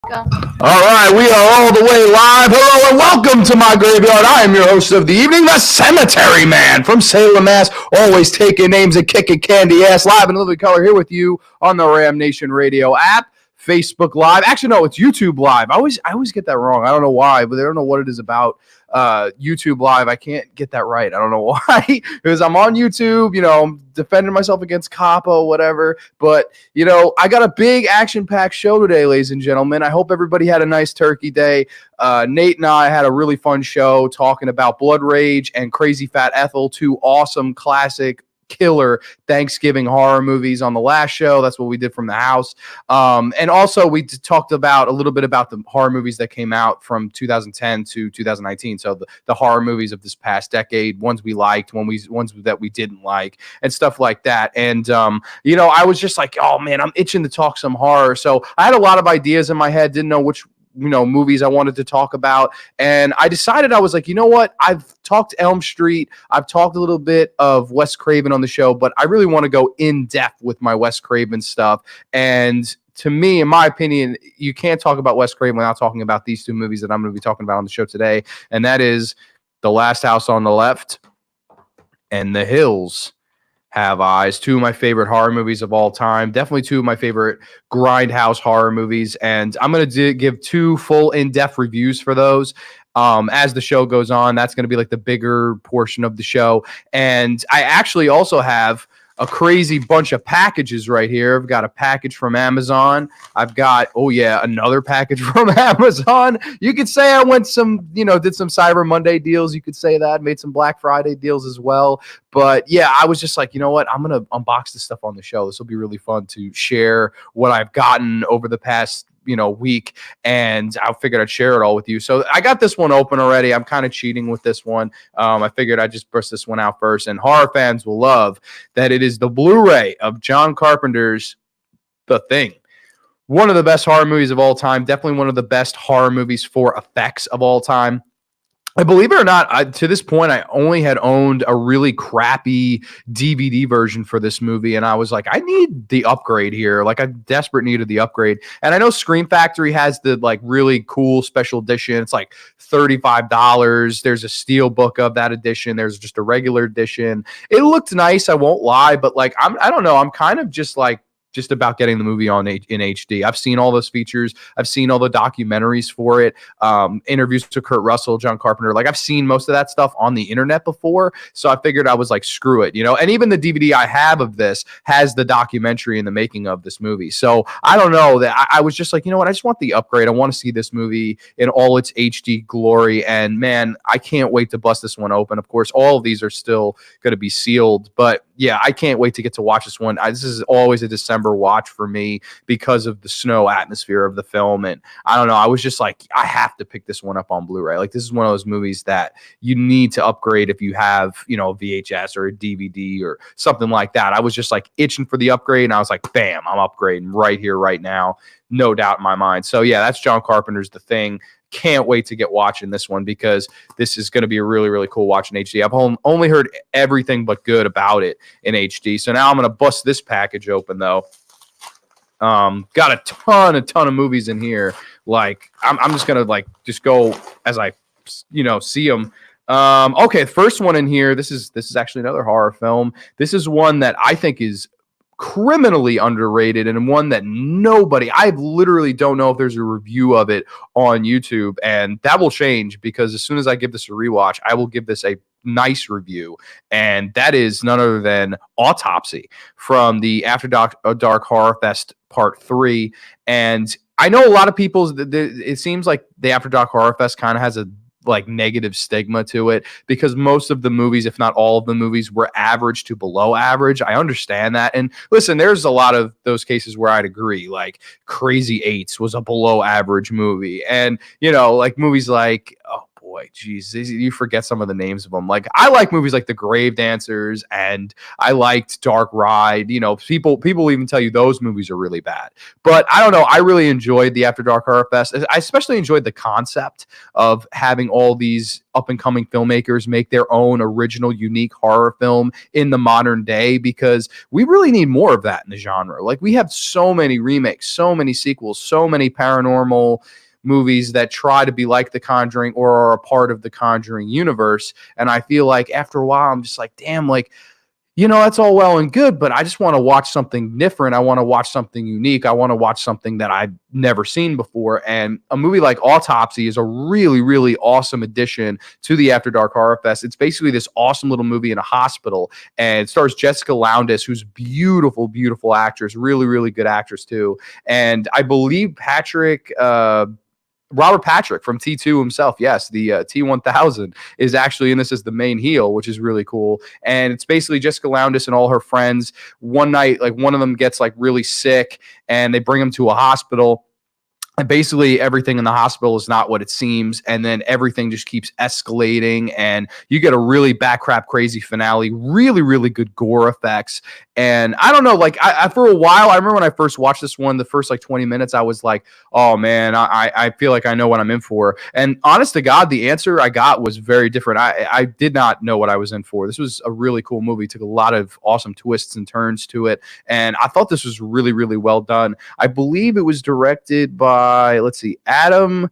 Go. All right, we are all the way live. Hello and welcome to my graveyard. I am your host of the evening, the Cemetery Man from Salem, Mass. Always taking names and kicking candy ass. Live in living color here with you on the Ram Nation Radio app, Facebook Live. Actually, no, it's YouTube Live. I always get that wrong. I don't know why, but I don't know what it is about YouTube Live. I can't get that right. I don't know why. Because I'm on YouTube, I'm defending myself against Capo, whatever. But, I got a big action-packed show today, ladies and gentlemen. I hope everybody had a nice turkey day. Nate and I had a really fun show talking about Blood Rage and Crazy Fat Ethel, two awesome classic killer Thanksgiving horror movies on the last show. That's what we did from the house. And also we talked about a little bit about the horror movies that came out from 2010 to 2019. So the horror movies of this past decade, ones we liked, ones that we didn't like, and stuff like that. And, I was just like, oh man, I'm itching to talk some horror. So I had a lot of ideas in my head, didn't know which movies I wanted to talk about. And I decided, I was like, you know what? I've talked Elm Street. I've talked a little bit of Wes Craven on the show, but I really want to go in depth with my Wes Craven stuff. And to me, in my opinion, you can't talk about Wes Craven without talking about these two movies that I'm going to be talking about on the show today. And that is The Last House on the Left and The Hills Have Eyes, two of my favorite horror movies of all time. Definitely two of my favorite grindhouse horror movies. And I'm going to give two full in-depth reviews for those. As the show goes on, that's going to be like the bigger portion of the show. And I actually also have a crazy bunch of packages right here. I've got a package from Amazon. I've got, another package from Amazon. You could say I went did some Cyber Monday deals. You could say that, made some Black Friday deals as well. But yeah, I was just like, you know what? I'm going to unbox this stuff on the show. This will be really fun to share what I've gotten over the past week, and I figured I'd share it all with you. So I got this one open already. I'm kind of cheating with this one. I figured I'd just burst this one out first, and horror fans will love that it is the Blu-ray of John Carpenter's The Thing. One of the best horror movies of all time. Definitely one of the best horror movies for effects of all time. I believe it or not, to this point, I only had owned a really crappy DVD version for this movie, and I was like, I need the upgrade here. Like, I desperate needed the upgrade. And I know Scream Factory has the really cool special edition. It's like $35. There's a steel book of that edition. There's just a regular edition. It looked nice, I won't lie, but I don't know. I'm kind of just about getting the movie in HD. I've seen all those features. I've seen all the documentaries for it, interviews to Kurt Russell, John Carpenter. I've seen most of that stuff on the internet before, so I figured I was like, screw it, And even the DVD I have of this has the documentary in the making of this movie. So I don't know, that I was just like, you know what? I just want the upgrade. I want to see this movie in all its HD glory, and man, I can't wait to bust this one open. Of course, all of these are still going to be sealed, but yeah, I can't wait to get to watch this one. This is always a December watch for me because of the snow atmosphere of the film. And I don't know, I was just like, I have to pick this one up on Blu-ray. This is one of those movies that you need to upgrade if you have, a VHS or a DVD or something like that. I was just like itching for the upgrade, and I was like, bam, I'm upgrading right here, right now. No doubt in my mind. So yeah, that's John Carpenter's The Thing. Can't wait to get watching this one because this is going to be a really, really cool watch in HD. I've only heard everything but good about it in HD. So now I'm going to bust this package open, though. Got a ton of movies in here. I'm just going to just go as I, see them. Okay, first one in here. This is actually another horror film. This is one that I think is criminally underrated, and one that I literally don't know if there's a review of it on YouTube, and that will change because as soon as I give this a rewatch, I will give this a nice review, and that is none other than Autopsy from the After Dark Horror Fest Part 3. And I know a lot of people, it seems like the After Dark Horror Fest kind of has a negative stigma to it because most of the movies, if not all of the movies, were average to below average. I understand that. And listen, there's a lot of those cases where I'd agree. Crazy Eights was a below average movie. And, movies boy, geez, you forget some of the names of them. Like, I like movies like The Grave Dancers, and I liked Dark Ride. You know, people even tell you those movies are really bad. But I don't know. I really enjoyed the After Dark Horror Fest. I especially enjoyed the concept of having all these up and coming filmmakers make their own original, unique horror film in the modern day, because we really need more of that in the genre. Like, we have so many remakes, so many sequels, so many paranormal movies that try to be like The Conjuring or are a part of the Conjuring universe. And I feel like after a while, I'm just like, damn, like, you know, that's all well and good, but I just want to watch something different. I want to watch something unique. I want to watch something that I've never seen before. And a movie like Autopsy is a really, really awesome addition to the After Dark Horror Fest. It's basically this awesome little movie in a hospital, and it stars Jessica Lowndes, who's beautiful, beautiful actress, really, really good actress too. And I believe Robert Patrick from T2 himself, yes, the T1000 is actually in this as the main heel, which is really cool. And it's basically Jessica Lowndes and all her friends. One night, like, one of them gets like really sick, and they bring him to a hospital. And basically everything in the hospital is not what it seems. And then everything just keeps escalating, and you get a really backcrap crazy finale, really, really good gore effects. And I don't know, like, I for a while, I remember when I first watched this one, the first like 20 minutes, I was like, oh man, I feel like I know what I'm in for. And honest to God, the answer I got was very different. I did not know what I was in for. This was a really cool movie. It took a lot of awesome twists and turns to it. And I thought this was really, really well done. I believe it was directed by, let's see, Adam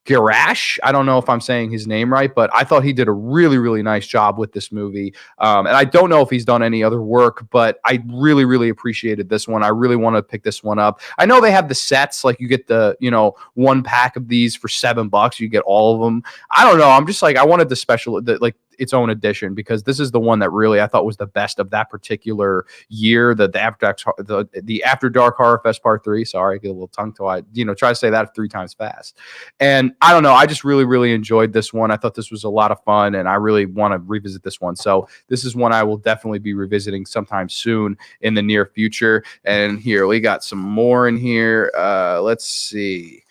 Garash. I don't know if I'm saying his name right, but I thought he did a really, really nice job with this movie. And I don't know if he's done any other work, but I really, really appreciated this one. I really want to pick this one up. I know they have the sets, like you get the, you know, one pack of these for $7. You get all of them. I don't know. I'm just like, I wanted the special, like its own edition, because this is the one that really I thought was the best of that particular year. The After Dark Horror Fest Part 3. Sorry, I get a little tongue tied. You know, try to say that 3 times fast. And I don't know. I just really, really enjoyed this one. I thought this was a lot of fun, and I really want to revisit this one. So this is one I will definitely be revisiting sometime soon in the near future. And here we got some more in here. Let's see.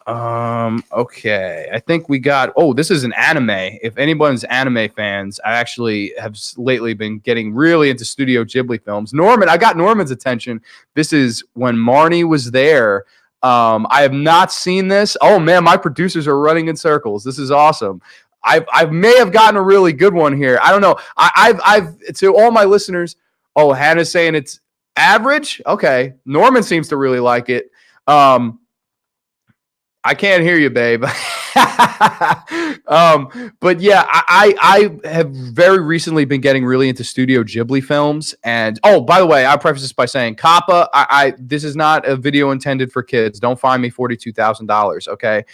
Okay. I think we got, this is an anime. If anyone's anime fans, I actually have lately been getting really into Studio Ghibli films. I got Norman's attention. This is When Marnie Was There. I have not seen this. Oh man, my producers are running in circles. This is awesome. I may have gotten a really good one here. I don't know. I've to all my listeners. Oh, Hannah's saying it's average. Okay. Norman seems to really like it. I can't hear you, babe. But yeah, I have very recently been getting really into Studio Ghibli films. And by the way, I'll preface this by saying, Kappa, this is not a video intended for kids. Don't find me $42,000. Okay.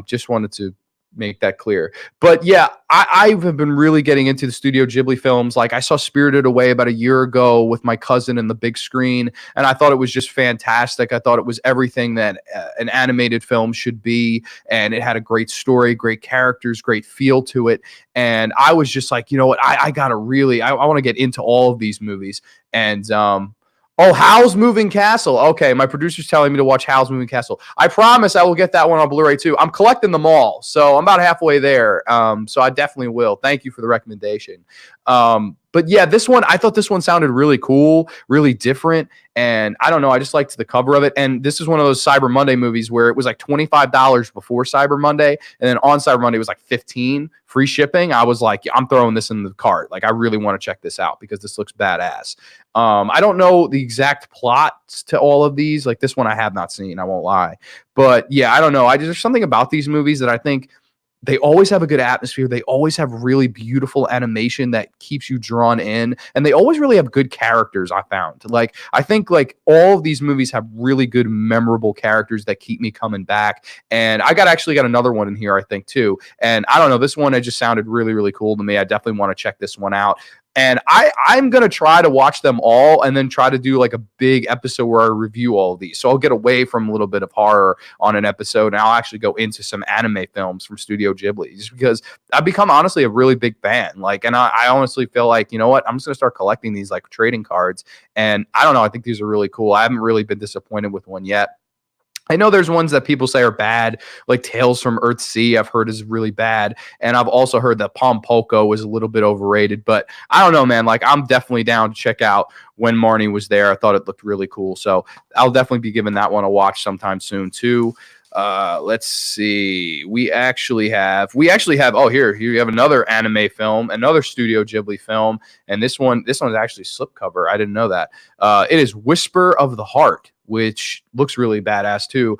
Just wanted to make that clear. But yeah, I have been really getting into the Studio Ghibli films. Like, I saw Spirited Away about a year ago with my cousin in the big screen, and I thought it was just fantastic. I thought it was everything that an animated film should be, and it had a great story, great characters, great feel to it. And I was just like, you know what, I want to get into all of these movies. And Howl's Moving Castle. Okay, my producer's telling me to watch Howl's Moving Castle. I promise I will get that one on Blu-ray too. I'm collecting them all, so I'm about halfway there. So I definitely will. Thank you for the recommendation. But yeah, this one, I thought this one sounded really cool, really different. And I don't know, I just liked the cover of it. And this is one of those Cyber Monday movies where it was like $25 before Cyber Monday. And then on Cyber Monday, it was like $15, free shipping. I was like, I'm throwing this in the cart. Like, I really want to check this out because this looks badass. I don't know the exact plots to all of these. Like, this one I have not seen, I won't lie. But yeah, I don't know. There's something about these movies that I think they always have a good atmosphere. They always have really beautiful animation that keeps you drawn in. And they always really have good characters, I found. Like, I think like all of these movies have really good, memorable characters that keep me coming back. And I actually got another one in here, I think, too. And I don't know, this one, it just sounded really, really cool to me. I definitely want to check this one out. And I'm going to try to watch them all and then try to do like a big episode where I review all of these. So I'll get away from a little bit of horror on an episode, and I'll actually go into some anime films from Studio Ghibli, just because I've become honestly a really big fan. Like, and I honestly feel like, you know what, I'm just going to start collecting these like trading cards. And I don't know, I think these are really cool. I haven't really been disappointed with one yet. I know there's ones that people say are bad, like Tales from Earthsea, I've heard is really bad. And I've also heard that Pompoko was a little bit overrated. But I don't know, man. Like, I'm definitely down to check out When Marnie Was There. I thought it looked really cool. So I'll definitely be giving that one a watch sometime soon, too. Let's see. We actually have, oh, here you have another anime film, another Studio Ghibli film. And this one's actually slipcover. I didn't know that. It is Whisper of the Heart, which looks really badass too.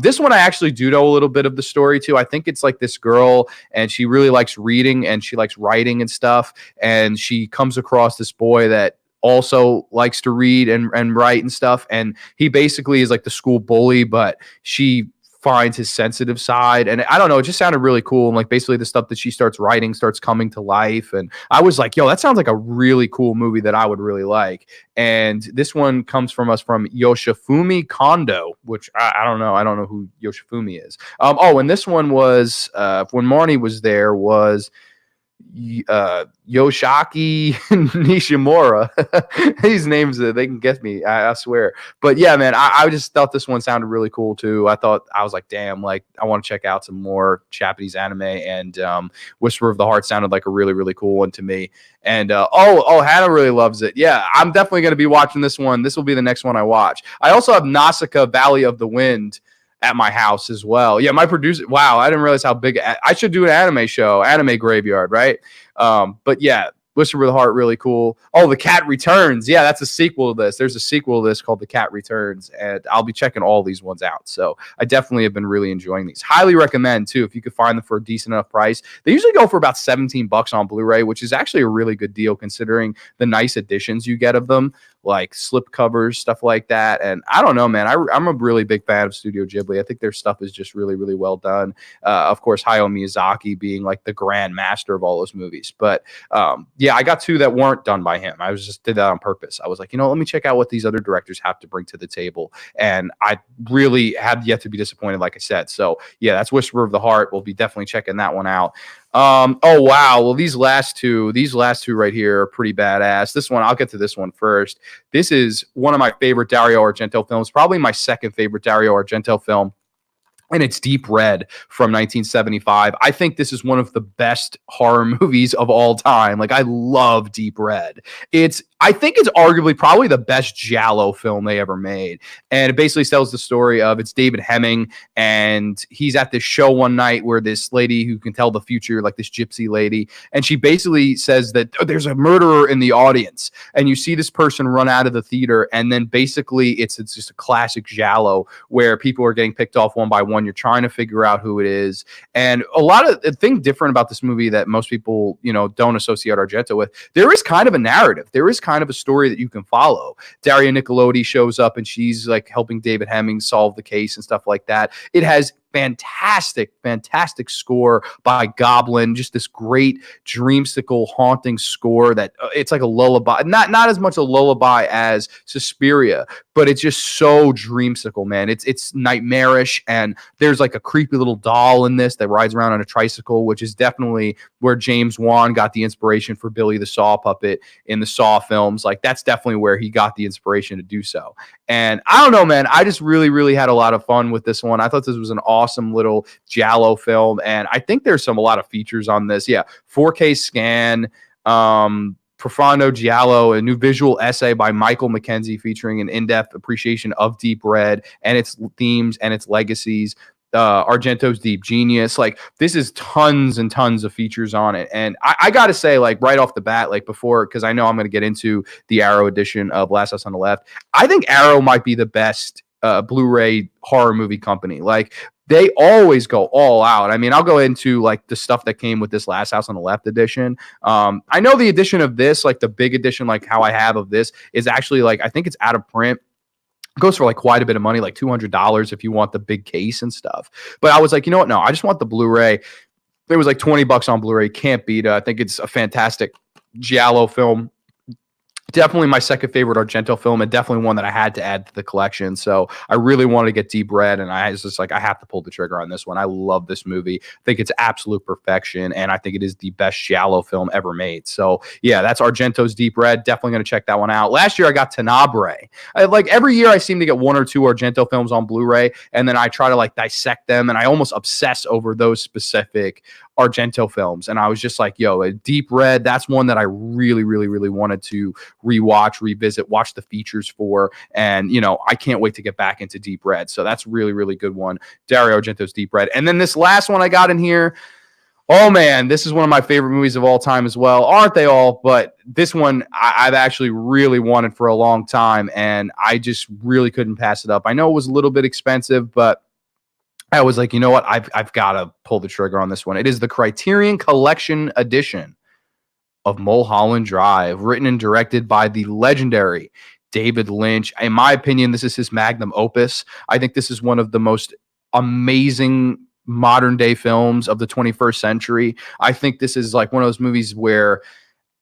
This one I actually do know a little bit of the story too. I think it's like this girl and she really likes reading and she likes writing and stuff. And she comes across this boy that also likes to read and write and stuff. And he basically is like the school bully, but she finds his sensitive side. And I don't know, it just sounded really cool. And like basically the stuff that she starts writing starts coming to life. And I was like, yo, that sounds like a really cool movie that I would really like. And this one comes from us from Yoshifumi Kondo, which I don't know. I don't know who Yoshifumi is. And this one was When Marnie Was There was Yoshaki Nishimura. These names, they can get me, I swear. But yeah, man, I just thought this one sounded really cool too. I was like, damn, like I want to check out some more Japanese anime. And Whisper of the Heart sounded like a really, really cool one to me. And Hannah really loves it. Yeah, I'm definitely going to be watching this one. This will be the next one I watch. I also have Nausicaa Valley of the Wind at my house as well. Yeah, my producer. Wow, I didn't realize how big. I should do an anime show, Anime Graveyard, right? But yeah, Whisper of the Heart, really cool. Oh, The Cat Returns. Yeah, that's a sequel to this. There's a sequel to this called The Cat Returns, and I'll be checking all these ones out. So I definitely have been really enjoying these. Highly recommend too if you could find them for a decent enough price. They usually go for about $17 on Blu-ray, which is actually a really good deal considering the nice editions you get of them, like slip covers, stuff like that. And I don't know, man. I'm a really big fan of Studio Ghibli. I think their stuff is just really, really well done. Of course, Hayao Miyazaki being like the grand master of all those movies. But yeah, I got two that weren't done by him. I was just did that on purpose. I was like, let me check out what these other directors have to bring to the table. And I really have yet to be disappointed, like I said. So yeah, that's Whisper of the Heart. We'll be definitely checking that one out. Oh wow. Well, these last two right here are pretty badass. This one, I'll get to this one first. This is one of my favorite Dario Argento films, probably my second favorite Dario Argento film. And it's Deep Red from 1975. I think this is one of the best horror movies of all time. Like, I love Deep Red. I think it's arguably probably the best giallo film they ever made. And it basically tells the story of, it's David Hemming, and he's at this show one night where this lady who can tell the future, like this gypsy lady, and she basically says that there's a murderer in the audience. And you see this person run out of the theater, and then basically it's just a classic giallo where people are getting picked off one by one. You're trying to figure out who it is. And a lot of the thing different about this movie that most people, don't associate Argento with, there is kind of a narrative. There is kind of a story that you can follow. Daria Nicolodi shows up and she's like helping David Hemming solve the case and stuff like that. It has fantastic score by Goblin. Just this great dreamsicle haunting score that it's like a lullaby. Not as much a lullaby as Suspiria, but it's just so dreamsicle, man. It's nightmarish, and there's like a creepy little doll in this that rides around on a tricycle, which is definitely where James Wan got the inspiration for Billy the Saw puppet in the Saw films. Like, that's definitely where he got the inspiration to do so. And I don't know, man. I just really, really had a lot of fun with this one. I thought this was an awesome little giallo film, and I think there's a lot of features on this. Yeah, 4K scan, Profondo Giallo, a new visual essay by Michael McKenzie featuring an in-depth appreciation of Deep Red and its themes and its legacies. Argento's Deep Genius. Like, this is tons and tons of features on it. And I got to say, like, right off the bat, like before, because I know I'm going to get into the Arrow edition of Last House on the Left, I think Arrow might be the best Blu-ray horror movie company. Like, they always go all out. I mean, I'll go into like the stuff that came with this Last House on the Left edition. I know the edition of this, like the big edition, like how I have of this, is actually like, I think it's out of print. Goes for like quite a bit of money, like $200 if you want the big case and stuff. But I was like, you know what? No, I just want the Blu-ray. It was like $20 on Blu-ray. Can't beat it. I think it's a fantastic giallo film. Definitely my second favorite Argento film, and definitely one that I had to add to the collection. So I really wanted to get Deep Red, and I was just like, I have to pull the trigger on this one. I love this movie. I think it's absolute perfection, and I think it is the best giallo film ever made. So yeah, that's Argento's Deep Red. Definitely going to check that one out. Last year I got Tenebrae. Like every year I seem to get one or two Argento films on Blu-ray, and then I try to like dissect them, and I almost obsess over those specific Argento films. And I was just like, yo, a Deep Red, that's one that I really, really, really wanted to rewatch, revisit, watch the features for. And, I can't wait to get back into Deep Red. So that's really, really good one. Dario Argento's Deep Red. And then this last one I got in here. Oh man, this is one of my favorite movies of all time as well. Aren't they all? But this one I've actually really wanted for a long time, and I just really couldn't pass it up. I know it was a little bit expensive, but I was like, you know what? I've got to pull the trigger on this one. It is the Criterion Collection edition of Mulholland Drive, written and directed by the legendary David Lynch. In my opinion, this is his magnum opus. I think this is one of the most amazing modern day films of the 21st century. I think this is like one of those movies where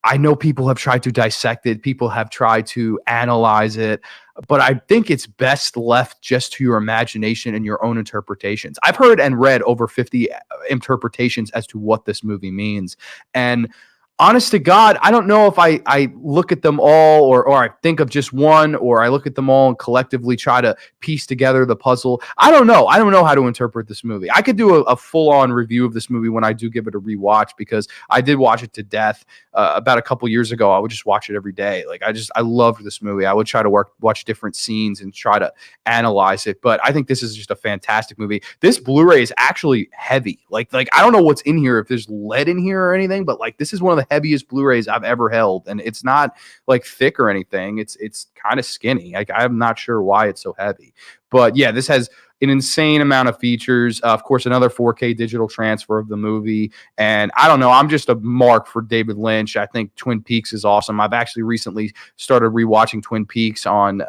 I know people have tried to dissect it, people have tried to analyze it, but I think it's best left just to your imagination and your own interpretations. I've heard and read over 50 interpretations as to what this movie means. And honest to God, I don't know if I look at them all or I think of just one, or I look at them all and collectively try to piece together the puzzle. I don't know. I don't know how to interpret this movie. I could do a full-on review of this movie when I do give it a rewatch, because I did watch it to death about a couple years ago. I would just watch it every day. Like I loved this movie. I would try to watch different scenes and try to analyze it. But I think this is just a fantastic movie. This Blu-ray is actually heavy. Like I don't know what's in here, if there's lead in here or anything, but like this is one of the heaviest Blu-rays I've ever held, and it's not like thick or anything. It's kind of skinny. Like I'm not sure why it's so heavy, but yeah, this has an insane amount of features. Of course, another 4K digital transfer of the movie. And I don't know, I'm just a mark for David Lynch. I think Twin Peaks is awesome. I've actually recently started rewatching Twin Peaks on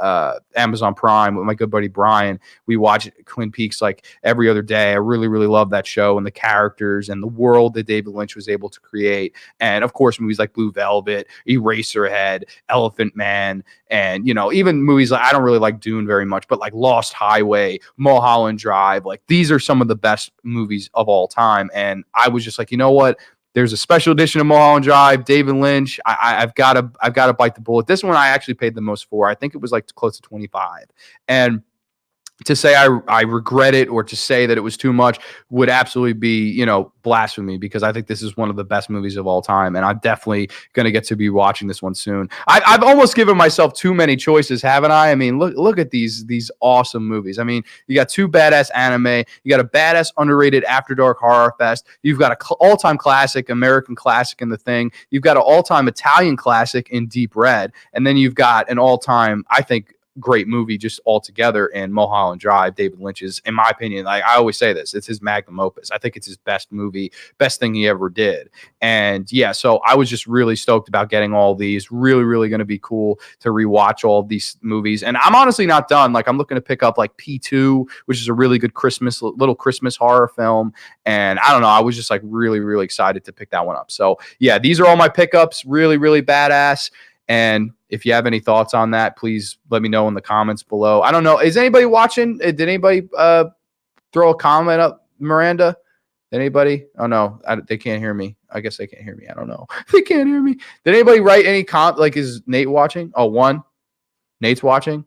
Amazon Prime with my good buddy Brian. We watch Twin Peaks like every other day. I really, really love that show and the characters and the world that David Lynch was able to create. And of course, movies like Blue Velvet, Eraserhead, Elephant Man, and even movies like, I don't really like Dune very much, but like Lost Highway, Mulholland Drive, like these are some of the best movies of all time. And I was just like, you know what? There's a special edition of Mulholland Drive, David Lynch. I've got to bite the bullet. This one I actually paid the most for. I think it was like close to 25. And to say I regret it, or to say that it was too much, would absolutely be, blasphemy, because I think this is one of the best movies of all time. And I'm definitely going to get to be watching this one soon. I've almost given myself too many choices, haven't I? I mean, look at these awesome movies. I mean, you got two badass anime. You got a badass underrated After Dark horror fest. You've got an all-time classic, American classic in The Thing. You've got an all-time Italian classic in Deep Red. And then you've got an all-time, I think, great movie just altogether in Mulholland Drive, David Lynch's. In my opinion, like I always say this, it's his magnum opus. I think it's his best movie, best thing he ever did. And yeah, so I was just really stoked about getting all these. Really, really going to be cool to rewatch all of these movies. And I'm honestly not done. Like I'm looking to pick up like P2, which is a really good little Christmas horror film. And I don't know, I was just like really, really excited to pick that one up. So yeah, these are all my pickups. Really, really badass. And if you have any thoughts on that, please let me know in the comments below. I don't know. Is anybody watching? Did anybody throw a comment up, Miranda? Anybody? Oh, no. They can't hear me. I guess they can't hear me. I don't know. They can't hear me. Did anybody write any comment? Like, is Nate watching? Oh, one. Nate's watching.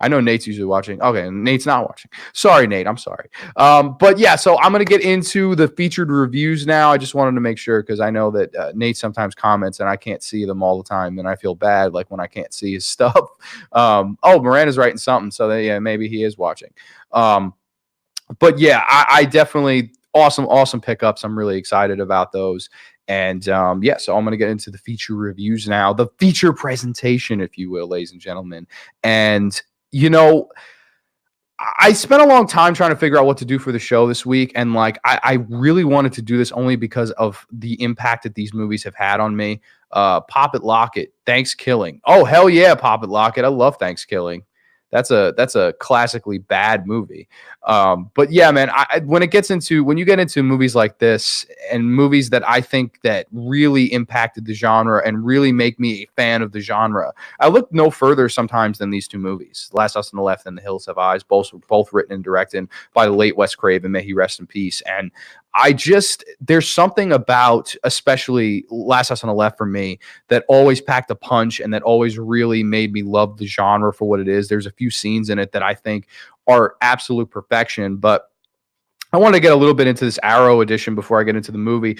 I know Nate's usually watching. Okay, Nate's not watching. Sorry, Nate. I'm sorry. But yeah, so I'm going to get into the featured reviews now. I just wanted to make sure, because I know that Nate sometimes comments and I can't see them all the time, and I feel bad like when I can't see his stuff. Oh, Miranda's writing something, so that, yeah, maybe he is watching. But yeah, I definitely awesome pickups. I'm really excited about those. And yeah, so I'm going to get into the feature reviews now, the feature presentation, if you will, ladies and gentlemen. And I spent a long time trying to figure out what to do for the show this week. And like, I really wanted to do this only because of the impact that these movies have had on me. Pop It, Lock It, Thanksgiving. Oh, hell yeah, Pop It, Lock It. I love Thanksgiving. that's a classically bad movie. But yeah, man, when you get into movies like this and movies that I think that really impacted the genre and really make me a fan of the genre, I look no further sometimes than these two movies, Last House on the Left and The Hills Have Eyes, both written and directed by the late Wes Craven. May he rest in peace. And there's something about, especially Last House on the Left for me, that always packed a punch and that always really made me love the genre for what it is. There's a few scenes in it that I think are absolute perfection, but I want to get a little bit into this Arrow edition before I get into the movie.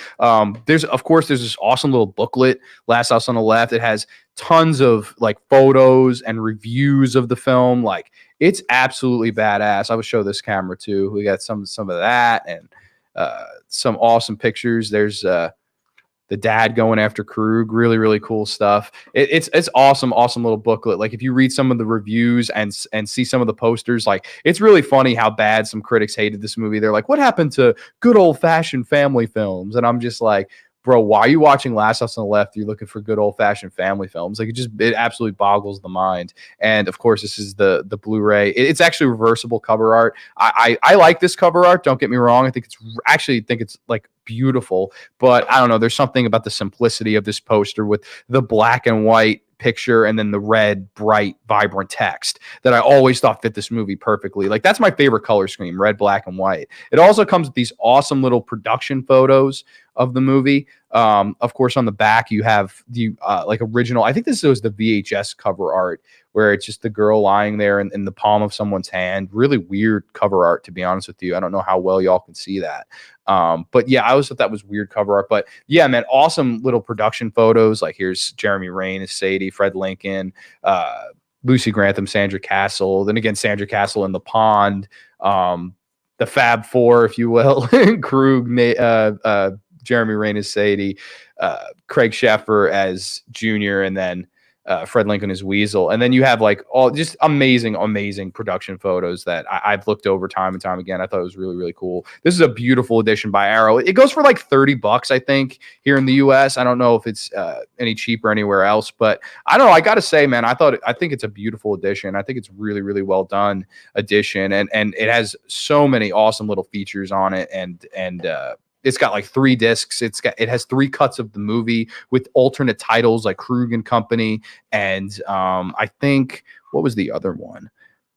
There's this awesome little booklet, Last House on the Left. It has tons of like photos and reviews of the film. Like, it's absolutely badass. I would show this camera too. We got some of that and some awesome pictures. There's the dad going after Krug. Really, really cool stuff. It's awesome little booklet. Like, if you read some of the reviews and see some of the posters, like, it's really funny how bad some critics hated this movie. They're like, what happened to good old fashioned family films? And I'm just like, bro, why are you watching Last House on the Left? You're looking for good old fashioned family films. Like, it absolutely boggles the mind. And of course, this is the Blu-ray. It's actually reversible cover art. I like this cover art. Don't get me wrong. I think it's like beautiful, but I don't know. There's something about the simplicity of this poster with the black and white picture and then the red, bright, vibrant text that I always thought fit this movie perfectly. Like, that's my favorite color scheme, red, black, and white. It also comes with these awesome little production photos of the movie. Of course, on the back, you have the like original, I think this was the VHS cover art, where it's just the girl lying there in the palm of someone's hand. Really weird cover art, to be honest with you. I don't know how well y'all can see that. But yeah, I always thought that was weird cover art. But yeah, man, awesome little production photos. Like, here's Jeremy Renner as Sadie, Fred Lincoln, Lucy Grantham, Sandra Castle. Then again, Sandra Castle in the pond. The Fab Four, if you will. Krug, Jeremy Renner as Sadie, Craig Sheffer as Junior, and then Fred Lincoln as Weasel. And then you have like all just amazing production photos that I've looked over time and time again. I thought it was really, really cool. This is a beautiful edition by Arrow. It goes for like $30, I think, here in the US. I don't know if it's any cheaper anywhere else, but I don't know. I got to say, man, I think it's a beautiful edition. I think it's really, really well done edition. And it has so many awesome little features on it. And it's got like 3 discs. It has 3 cuts of the movie with alternate titles like Krug and Company. And I think, what was the other one?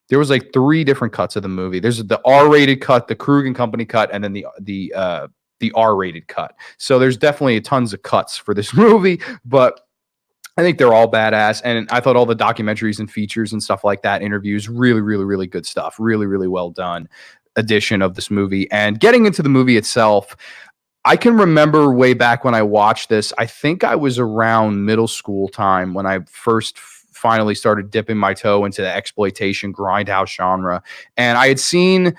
There was like 3 different cuts of the movie. There's the R-rated cut, the Krug and Company cut, and then the R-rated cut. So there's definitely tons of cuts for this movie, but I think they're all badass. And I thought all the documentaries and features and stuff like that, interviews, really, really, really good stuff. Really, really well done edition of this movie. And getting into the movie itself, I can remember way back when I watched this. I think I was around middle school time when I first finally started dipping my toe into the exploitation grindhouse genre. And I had seen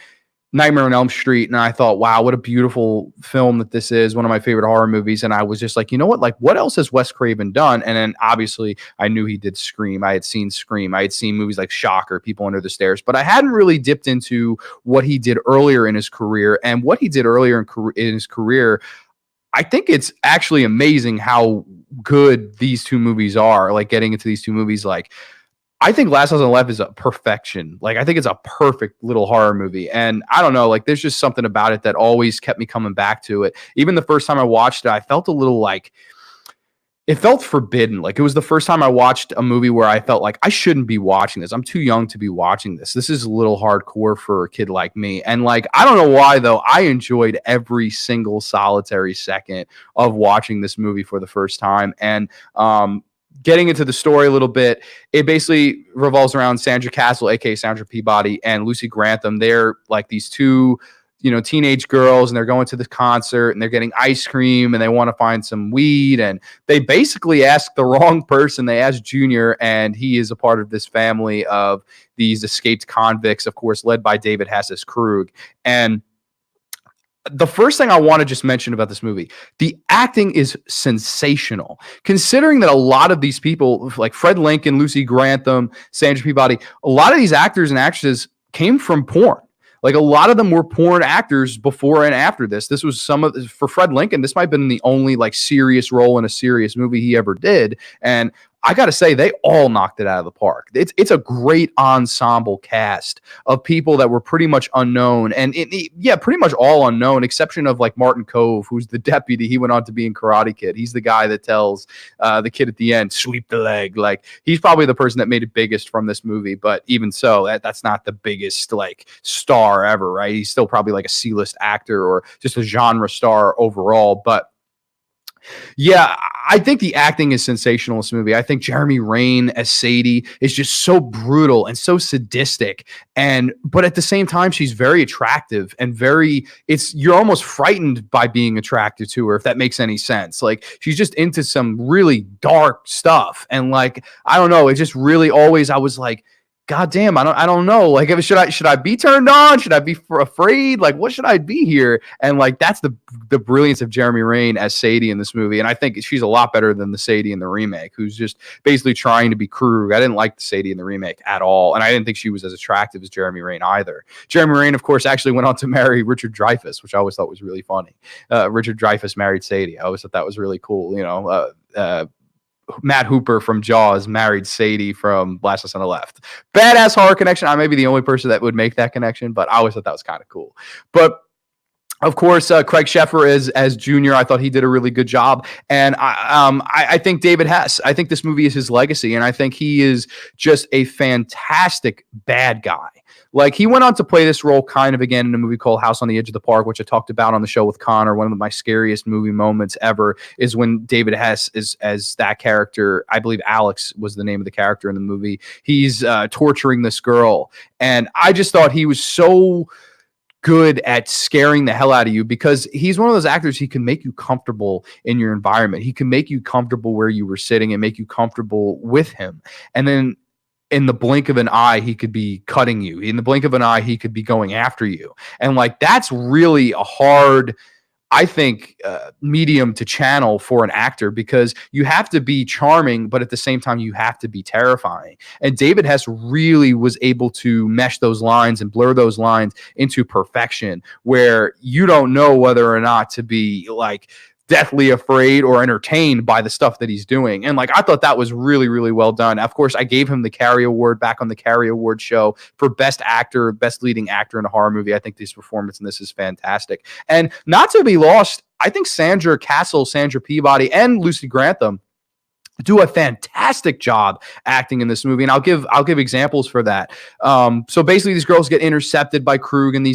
Nightmare on Elm Street, and I thought, wow, what a beautiful film that this is, one of my favorite horror movies. And I was just like, you know what, like, what else has Wes Craven done? And then obviously I knew he did Scream. I had seen Scream. I had seen movies like Shocker, People Under the Stairs, but I hadn't really dipped into what he did earlier in his career. And what he did earlier in his career, I think it's actually amazing how good these two movies are. Like, getting into these two movies, like, I think Last House on the Left is a perfection. Like, I think it's a perfect little horror movie. And I don't know, like, there's just something about it that always kept me coming back to it. Even the first time I watched it, I felt a little like, it felt forbidden. Like, it was the first time I watched a movie where I felt like I shouldn't be watching this. I'm too young to be watching this. This is a little hardcore for a kid like me. And like, I don't know why though, I enjoyed every single solitary second of watching this movie for the first time. And, getting into the story a little bit, it basically revolves around Sandra Castle, aka Sandra Peabody, and Lucy Grantham. They're like these two, teenage girls, and they're going to the concert and they're getting ice cream and they want to find some weed. And they basically ask the wrong person. They ask Junior, and he is a part of this family of these escaped convicts, of course, led by David Hess's Krug. And the first thing I want to just mention about this movie, the acting is sensational. Considering that a lot of these people, like Fred Lincoln, Lucy Grantham, Sandra Peabody, a lot of these actors and actresses came from porn. Like, a lot of them were porn actors before and after this. This was for Fred Lincoln, this might have been the only like serious role in a serious movie he ever did. And I got to say, they all knocked it out of the park. It's a great ensemble cast of people that were pretty much unknown, and pretty much all unknown, exception of like Martin Kove, who's the deputy. He went on to be in Karate Kid. He's the guy that tells the kid at the end, "Sweep the leg." Like, he's probably the person that made it biggest from this movie, but even so, that's not the biggest like star ever, right? He's still probably like a C-list actor or just a genre star overall, but yeah, I think the acting is sensational in this movie. I think Jeremy Rain as Sadie is just so brutal and so sadistic, but at the same time, she's very attractive and you're almost frightened by being attracted to her, if that makes any sense. Like, she's just into some really dark stuff, and like, I don't know, it just really always, I was like, God damn, I don't know. Like, should I be turned on? Should I be afraid? Like, what should I be here? And like, that's the brilliance of Jeremy Rain as Sadie in this movie. And I think she's a lot better than the Sadie in the remake, who's just basically trying to be Krug. I didn't like the Sadie in the remake at all, and I didn't think she was as attractive as Jeremy Rain either. Jeremy Rain, of course, actually went on to marry Richard Dreyfuss, which I always thought was really funny. Richard Dreyfuss married Sadie. I always thought that was really cool. You know, Matt Hooper from Jaws married Sadie from Last House on the Left. Badass horror connection. I may be the only person that would make that connection, but I always thought that was kind of cool. But of course, Craig Sheffer as Junior, I thought he did a really good job. And I think David Hess, I think this movie is his legacy, and I think he is just a fantastic bad guy. Like, he went on to play this role kind of again in a movie called House on the Edge of the Park, which I talked about on the show with Connor. One of my scariest movie moments ever is when David Hess is as that character. I believe Alex was the name of the character in the movie. He's torturing this girl. And I just thought he was so good at scaring the hell out of you, because he's one of those actors, he can make you comfortable in your environment. He can make you comfortable where you were sitting and make you comfortable with him. And then in the blink of an eye, he could be cutting you. In the blink of an eye, he could be going after you. And like, that's really a hard, I think, medium to channel for an actor, because you have to be charming, but at the same time, you have to be terrifying. And David Hess really was able to mesh those lines and blur those lines into perfection, where you don't know whether or not to be like deathly afraid or entertained by the stuff that he's doing. And like, I thought that was really, really well done. Of course, I gave him the Carrie Award back on the Carrie Award show for best actor, best leading actor in a horror movie. I think his performance in this is fantastic. And not to be lost, I think Sandra Castle, Sandra Peabody, and Lucy Grantham do a fantastic job acting in this movie, and I'll give examples for that. So basically, these girls get intercepted by Krug and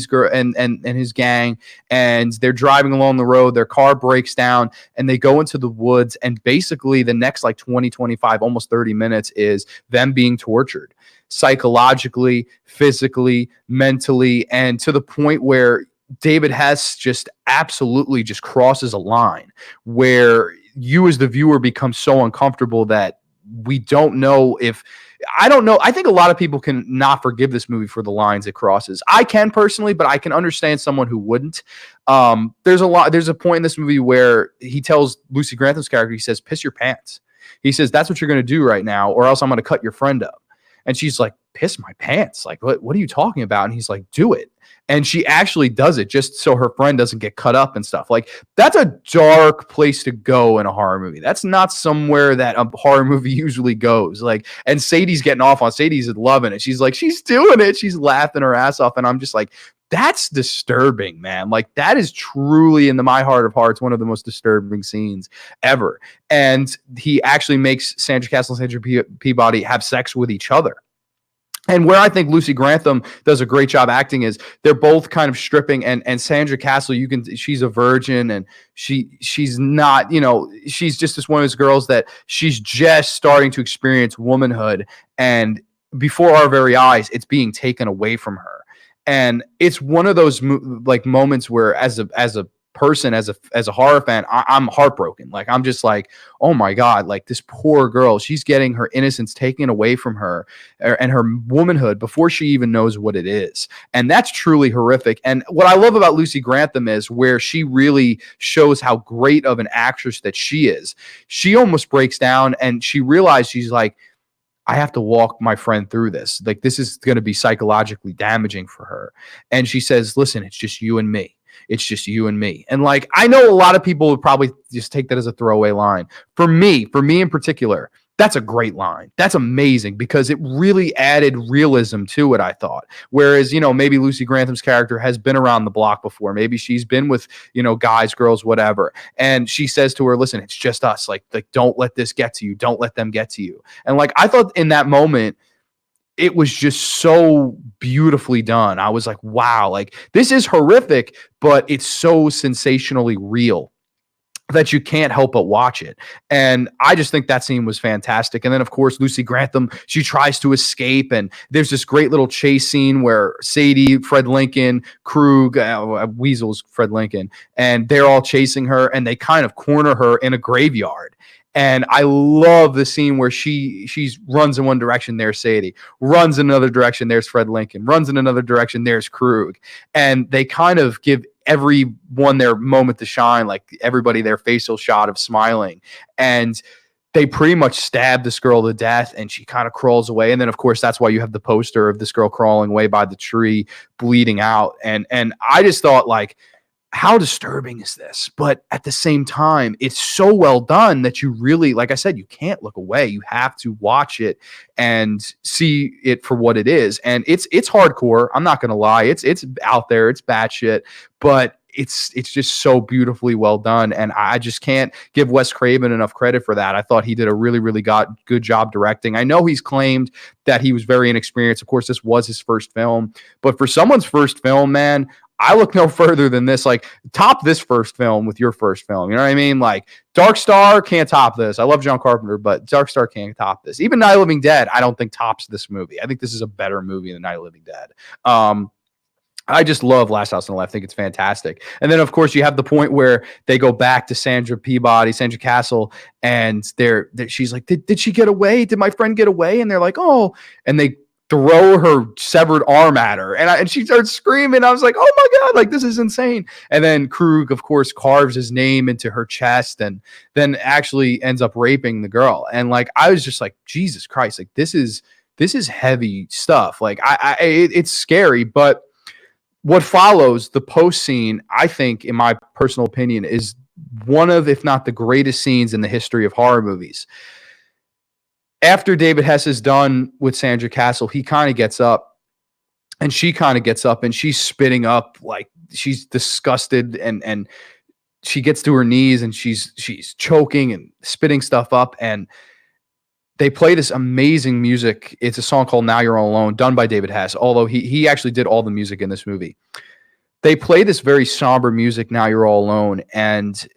and his gang, and they're driving along the road. Their car breaks down, and they go into the woods. And basically, the next like 20, 25, almost 30 minutes is them being tortured psychologically, physically, mentally, and to the point where David Hess just absolutely just crosses a line where you as the viewer become so uncomfortable that we don't know if I don't know. I think a lot of people can not forgive this movie for the lines it crosses. I can personally, but I can understand someone who wouldn't. There's a point in this movie where he tells Lucy Grantham's character, he says, "Piss your pants." He says, "That's what you're going to do right now, or else I'm going to cut your friend up." And she's like, "Piss my pants? Like, what are you talking about?" And he's like, "Do it." And she actually does it just so her friend doesn't get cut up and stuff. Like, that's a dark place to go in a horror movie. That's not somewhere that a horror movie usually goes. Like, and Sadie's getting off on, Sadie's loving it. She's like, she's doing it. She's laughing her ass off. And I'm just like, that's disturbing, man. Like, that is truly, in my heart of hearts, one of the most disturbing scenes ever. And he actually makes Sandra Castle and Sandra Peabody have sex with each other. And where I think Lucy Grantham does a great job acting is they're both kind of stripping, and Sandra Castle, she's a virgin, and she's not, she's just this one of those girls that she's just starting to experience womanhood, and before our very eyes, it's being taken away from her. And it's one of those like moments where as a person, as a horror fan, I'm heartbroken. Like, I'm just like, oh my God, like, this poor girl, she's getting her innocence taken away from her and her womanhood before she even knows what it is. And that's truly horrific. And what I love about Lucy Grantham is where she really shows how great of an actress that she is. She almost breaks down, and she realizes, she's like, I have to walk my friend through this. Like, this is going to be psychologically damaging for her. And she says, listen, it's just you and me. It's just you and me. And like, I know a lot of people would probably just take that as a throwaway line. For me in particular, That's a great line. That's amazing because it really added realism to it, I thought. Whereas, maybe Lucy Grantham's character has been around the block before. Maybe she's been with, guys, girls, whatever. And she says to her, listen, it's just us. Like, don't let this get to you. Don't let them get to you. And like, I thought in that moment, it was just so beautifully done. I was like, wow, like this is horrific, but it's so sensationally real that you can't help but watch it. And I just think that scene was fantastic. And then, of course, Lucy Grantham, she tries to escape. And there's this great little chase scene where Sadie, Fred Lincoln, Krug, Weasel's Fred Lincoln, and they're all chasing her and they kind of corner her in a graveyard. And I love the scene where she runs in one direction, there's Sadie, runs in another direction, there's Fred Lincoln, runs in another direction, there's Krug. And they kind of give everyone their moment to shine, like everybody their facial shot of smiling. And they pretty much stab this girl to death and she kind of crawls away. And then, of course, that's why you have the poster of this girl crawling away by the tree, bleeding out. And I just thought, like, how disturbing is this? But at the same time, it's so well done that you really, like I said, you can't look away. You have to watch it and see it for what it is. And it's hardcore. I'm not going to lie. It's out there. It's batshit, but it's just so beautifully well done. And I just can't give Wes Craven enough credit for that. I thought he did a really, really good job directing. I know he's claimed that he was very inexperienced. Of course, this was his first film, but for someone's first film, man, I look no further than this. Like, top this first film with your first film. You know what I mean? Like, Dark Star can't top this. I love John Carpenter, but Dark Star can't top this. Even Night of the Living Dead, I don't think tops this movie. I think this is a better movie than Night of the Living Dead. I just love Last House on the Left. I think it's fantastic. And then, of course, you have the point where they go back to Sandra Castle, and she's like, did she get away? Did my friend get away? And they're like, oh, and they throw her severed arm at her, and she starts screaming. I was like, oh my God, like this is insane. And then Krug, of course, carves his name into her chest and then actually ends up raping the girl. And like, I was just like, Jesus Christ, like this is heavy stuff. Like it's scary, but what follows, the post scene, I think, in my personal opinion, is one of, if not the greatest scenes in the history of horror movies. After David Hess is done with Sandra Castle, he kind of gets up and she kind of gets up and she's spitting up, like she's disgusted, and she gets to her knees and she's choking and spitting stuff up. And they play this amazing music. It's a song called Now You're All Alone, done by David Hess, although he actually did all the music in this movie. They play this very somber music, Now You're All Alone, and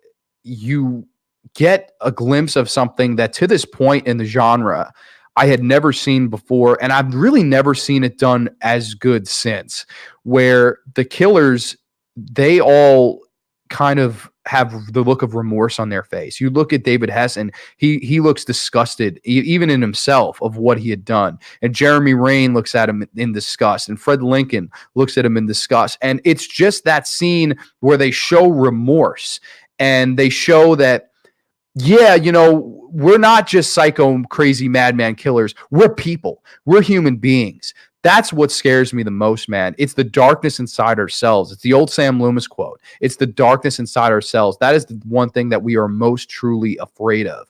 you get a glimpse of something that to this point in the genre I had never seen before, and I've really never seen it done as good since, where the killers, they all kind of have the look of remorse on their face. You look at David Hess and he looks disgusted, even in himself, of what he had done. And Jeremy Rain looks at him in disgust, and Fred Lincoln looks at him in disgust. And it's just that scene where they show remorse and they show that, yeah, we're not just psycho, crazy, madman killers. We're people. We're human beings. That's what scares me the most, man. It's the darkness inside ourselves. It's the old Sam Loomis quote. It's the darkness inside ourselves. That is the one thing that we are most truly afraid of.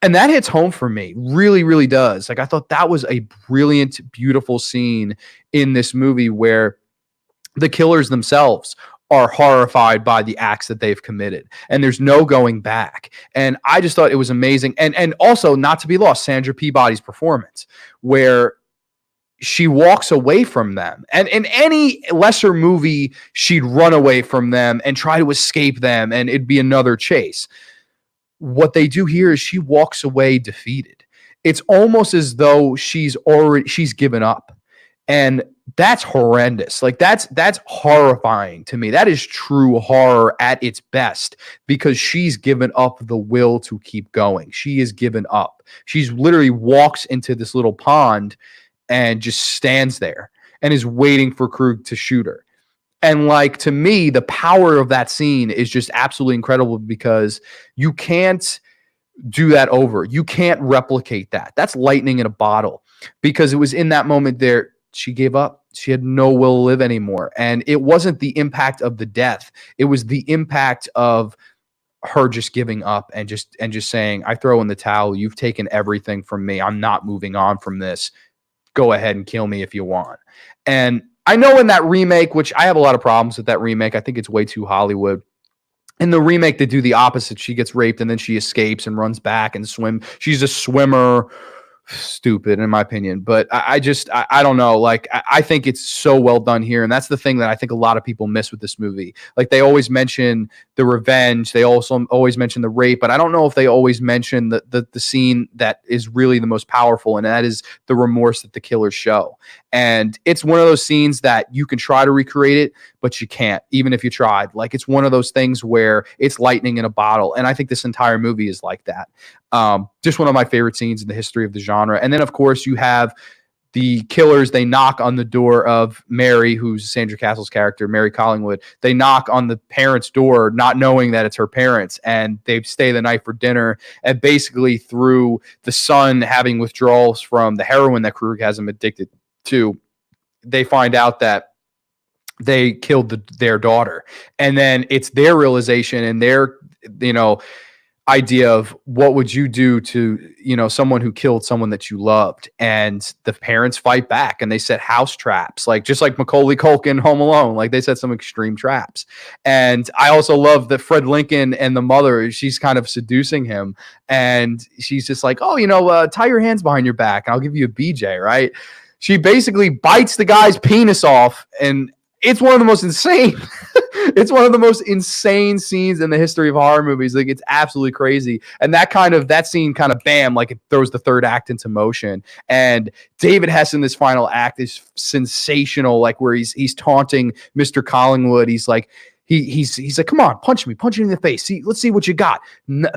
And that hits home for me. Really, really does. Like, I thought that was a brilliant, beautiful scene in this movie where the killers themselves are horrified by the acts that they've committed, and there's no going back. And I just thought it was amazing. And also, not to be lost, Sandra Peabody's performance, where she walks away from them. And in any lesser movie, she'd run away from them and try to escape them, and it'd be another chase. What they do here is she walks away defeated. It's almost as though she's given up. And that's horrendous. Like that's horrifying to me. That is true horror at its best, because she's given up the will to keep going. She is given up. She's literally walks into this little pond and just stands there and is waiting for Krug to shoot her. And like, to me, the power of that scene is just absolutely incredible, because you can't do that over. You can't replicate that. That's lightning in a bottle, because it was in that moment there, she gave up. She had no will to live anymore. And it wasn't the impact of the death. It was the impact of her just giving up and just saying, I throw in the towel. You've taken everything from me. I'm not moving on from this. Go ahead and kill me if you want. And I know in that remake, which I have a lot of problems with that remake, I think it's way too Hollywood. In the remake, they do the opposite. She gets raped and then she escapes and runs back and swim. She's a swimmer. Stupid in my opinion, but I don't know. Like, I think it's so well done here, and that's the thing that I think a lot of people miss with this movie. Like, they always mention the revenge, they also always mention the rape, but I don't know if they always mention the scene that is really the most powerful, and that is the remorse that the killers show. And it's one of those scenes that you can try to recreate it, but you can't, even if you tried. Like, it's one of those things where it's lightning in a bottle, and I think this entire movie is like that. Just one of my favorite scenes in the history of the genre. And then, of course, you have the killers. They knock on the door of Mary, who's Sandra Castle's character, Mary Collingwood. They knock on the parents' door, not knowing that it's her parents, and they stay the night for dinner. And basically, through the son having withdrawals from the heroin that Krug has him addicted to, they find out that they killed their daughter. And then it's their realization and their, idea of what would you do to, someone who killed someone that you loved. And the parents fight back and they set house traps, like just like Macaulay Culkin Home Alone, like they set some extreme traps. And I also love that Fred Lincoln and the mother, she's kind of seducing him and she's just like, oh, tie your hands behind your back and I'll give you a BJ, right? She basically bites the guy's penis off, and it's one of the most insane it's one of the most insane scenes in the history of horror movies. Like, it's absolutely crazy. And that scene kind of bam, like it throws the third act into motion. And David Hess in this final act is sensational, like where he's taunting Mr. Collingwood. He's like, he's like, come on, punch me in the face. See, let's see what you got.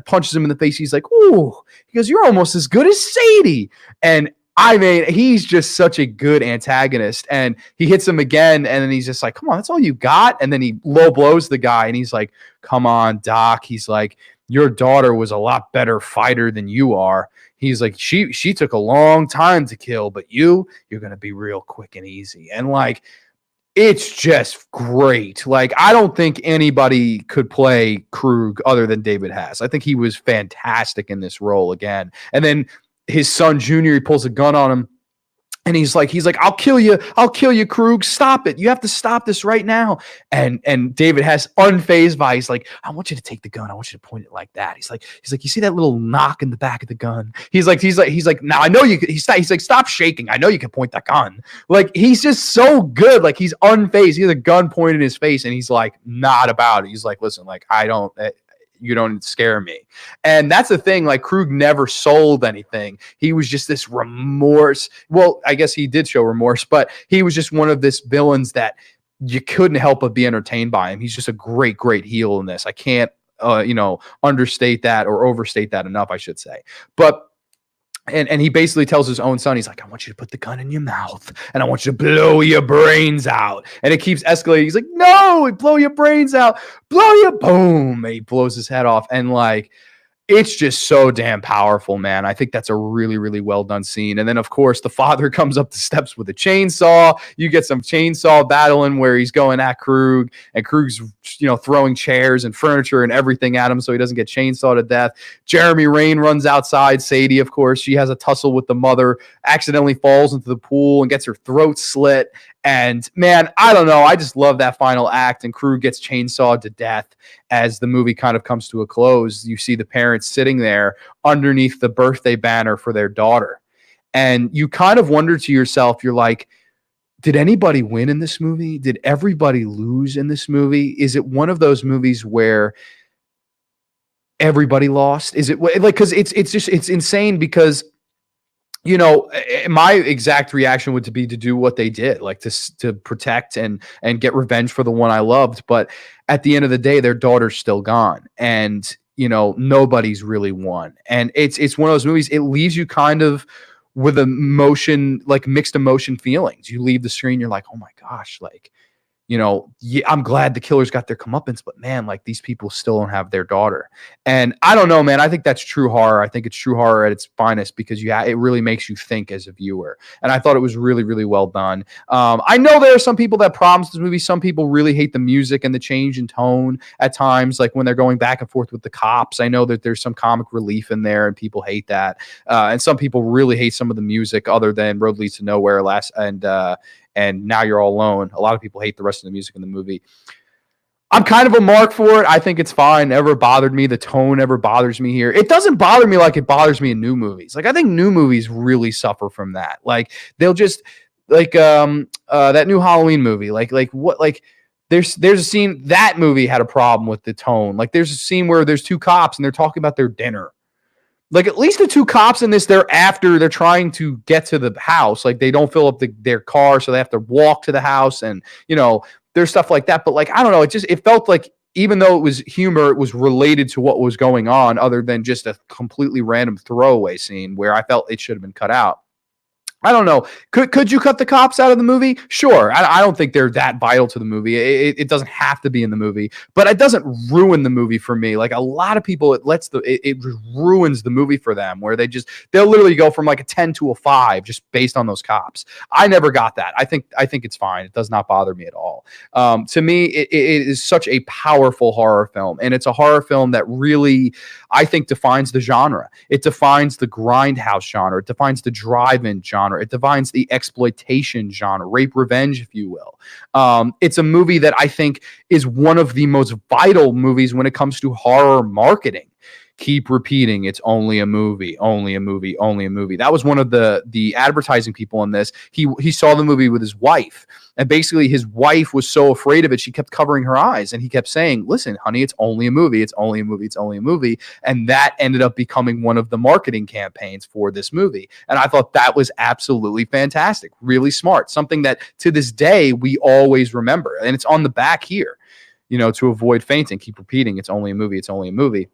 Punches him in the face. He's like, ooh, he goes, you're almost as good as Sadie. And I mean, he's just such a good antagonist, and he hits him again, and then he's just like, come on, that's all you got? And then he low blows the guy, and he's like, come on, Doc. He's like, your daughter was a lot better fighter than you are. He's like, she took a long time to kill, but you're going to be real quick and easy. And like, it's just great. Like, I don't think anybody could play Krug other than David Hess. I think he was fantastic in this role again. And then his son Junior, he pulls a gun on him and he's like, I'll kill you, Krug. Stop it. You have to stop this right now. And David Hess, unfazed by, he's like, I want you to take the gun. I want you to point it like that. He's like, you see that little knock in the back of the gun? He's like, now I know you could. He's like, stop shaking. I know you can point that gun. Like, he's just so good. Like, he's unfazed. He has a gun pointed in his face and he's like, not about it. He's like, listen, like, you don't scare me. And that's the thing, like, Krug never sold anything. He was just this remorse. Well, I guess he did show remorse, but he was just one of this villains that you couldn't help but be entertained by him. He's just a great, great heel in this. I can't, understate that or overstate that enough, I should say. But And he basically tells his own son, he's like, I want you to put the gun in your mouth and I want you to blow your brains out. And it keeps escalating. He's like, no, blow your brains out. Blow your boom. And he blows his head off. And like, it's just so damn powerful, man. I think that's a really, really well done scene. And then, of course, the father comes up the steps with a chainsaw. You get some chainsaw battling where he's going at Krug, and Krug's, throwing chairs and furniture and everything at him so he doesn't get chainsawed to death. Jeremy Rain runs outside. Sadie, of course, she has a tussle with the mother, accidentally falls into the pool and gets her throat slit. And man, I don't know. I just love that final act, and Krug gets chainsawed to death. As the movie kind of comes to a close, you see the parents sitting there underneath the birthday banner for their daughter. And you kind of wonder to yourself, you're like, did anybody win in this movie? Did everybody lose in this movie? Is it one of those movies where everybody lost? Is it like, because it's insane because, my exact reaction would be to do what they did, like to protect and get revenge for the one I loved. But at the end of the day, their daughter's still gone, and nobody's really won. And it's one of those movies. It leaves you kind of with emotion, like mixed emotion feelings. You leave the screen, you're like, oh my gosh, like yeah, I'm glad the killers got their comeuppance, but man, like these people still don't have their daughter. And I don't know, man. I think that's true horror. I think it's true horror at its finest because it really makes you think as a viewer. And I thought it was really, really well done. I know there are some people that problems with this movie. Some people really hate the music and the change in tone at times, like when they're going back and forth with the cops. I know that there's some comic relief in there and people hate that. And some people really hate some of the music other than Road Leads to Nowhere and Now You're All Alone. A lot of people hate the rest of the music in the movie. I'm kind of a mark for it. I think it's fine. Never bothered me. The tone never bothers me here. It doesn't bother me like it bothers me in new movies. Like I think new movies really suffer from that. Like they'll just that new Halloween movie. There's a scene, that movie had a problem with the tone. Like there's a scene where there's two cops and they're talking about their dinner. Like at least the two cops in this, they're trying to get to the house. Like they don't fill up their car, so they have to walk to the house, and there's stuff like that. But like I don't know, it felt like even though it was humor, it was related to what was going on, other than just a completely random throwaway scene where I felt it should have been cut out. I don't know. Could you cut the cops out of the movie? Sure. I don't think they're that vital to the movie. It doesn't have to be in the movie, but it doesn't ruin the movie for me. Like a lot of people, it ruins the movie for them, where they'll literally go from like a 10 to a 5 just based on those cops. I never got that. I think it's fine. It does not bother me at all. To me, it is such a powerful horror film, and it's a horror film that really, I think, defines the genre. It defines the grindhouse genre. It defines the drive-in genre. It defines the exploitation genre, rape revenge, if you will. It's a movie that I think is one of the most vital movies when it comes to horror marketing. Keep repeating, it's only a movie, only a movie, only a movie. That was one of the advertising people in this. He saw the movie with his wife, and basically his wife was so afraid of it, she kept covering her eyes, and he kept saying, listen, honey, it's only a movie, it's only a movie, it's only a movie. And that ended up becoming one of the marketing campaigns for this movie. And I thought that was absolutely fantastic, really smart, something that to this day we always remember. And it's on the back here, to avoid fainting. Keep repeating, it's only a movie, it's only a movie.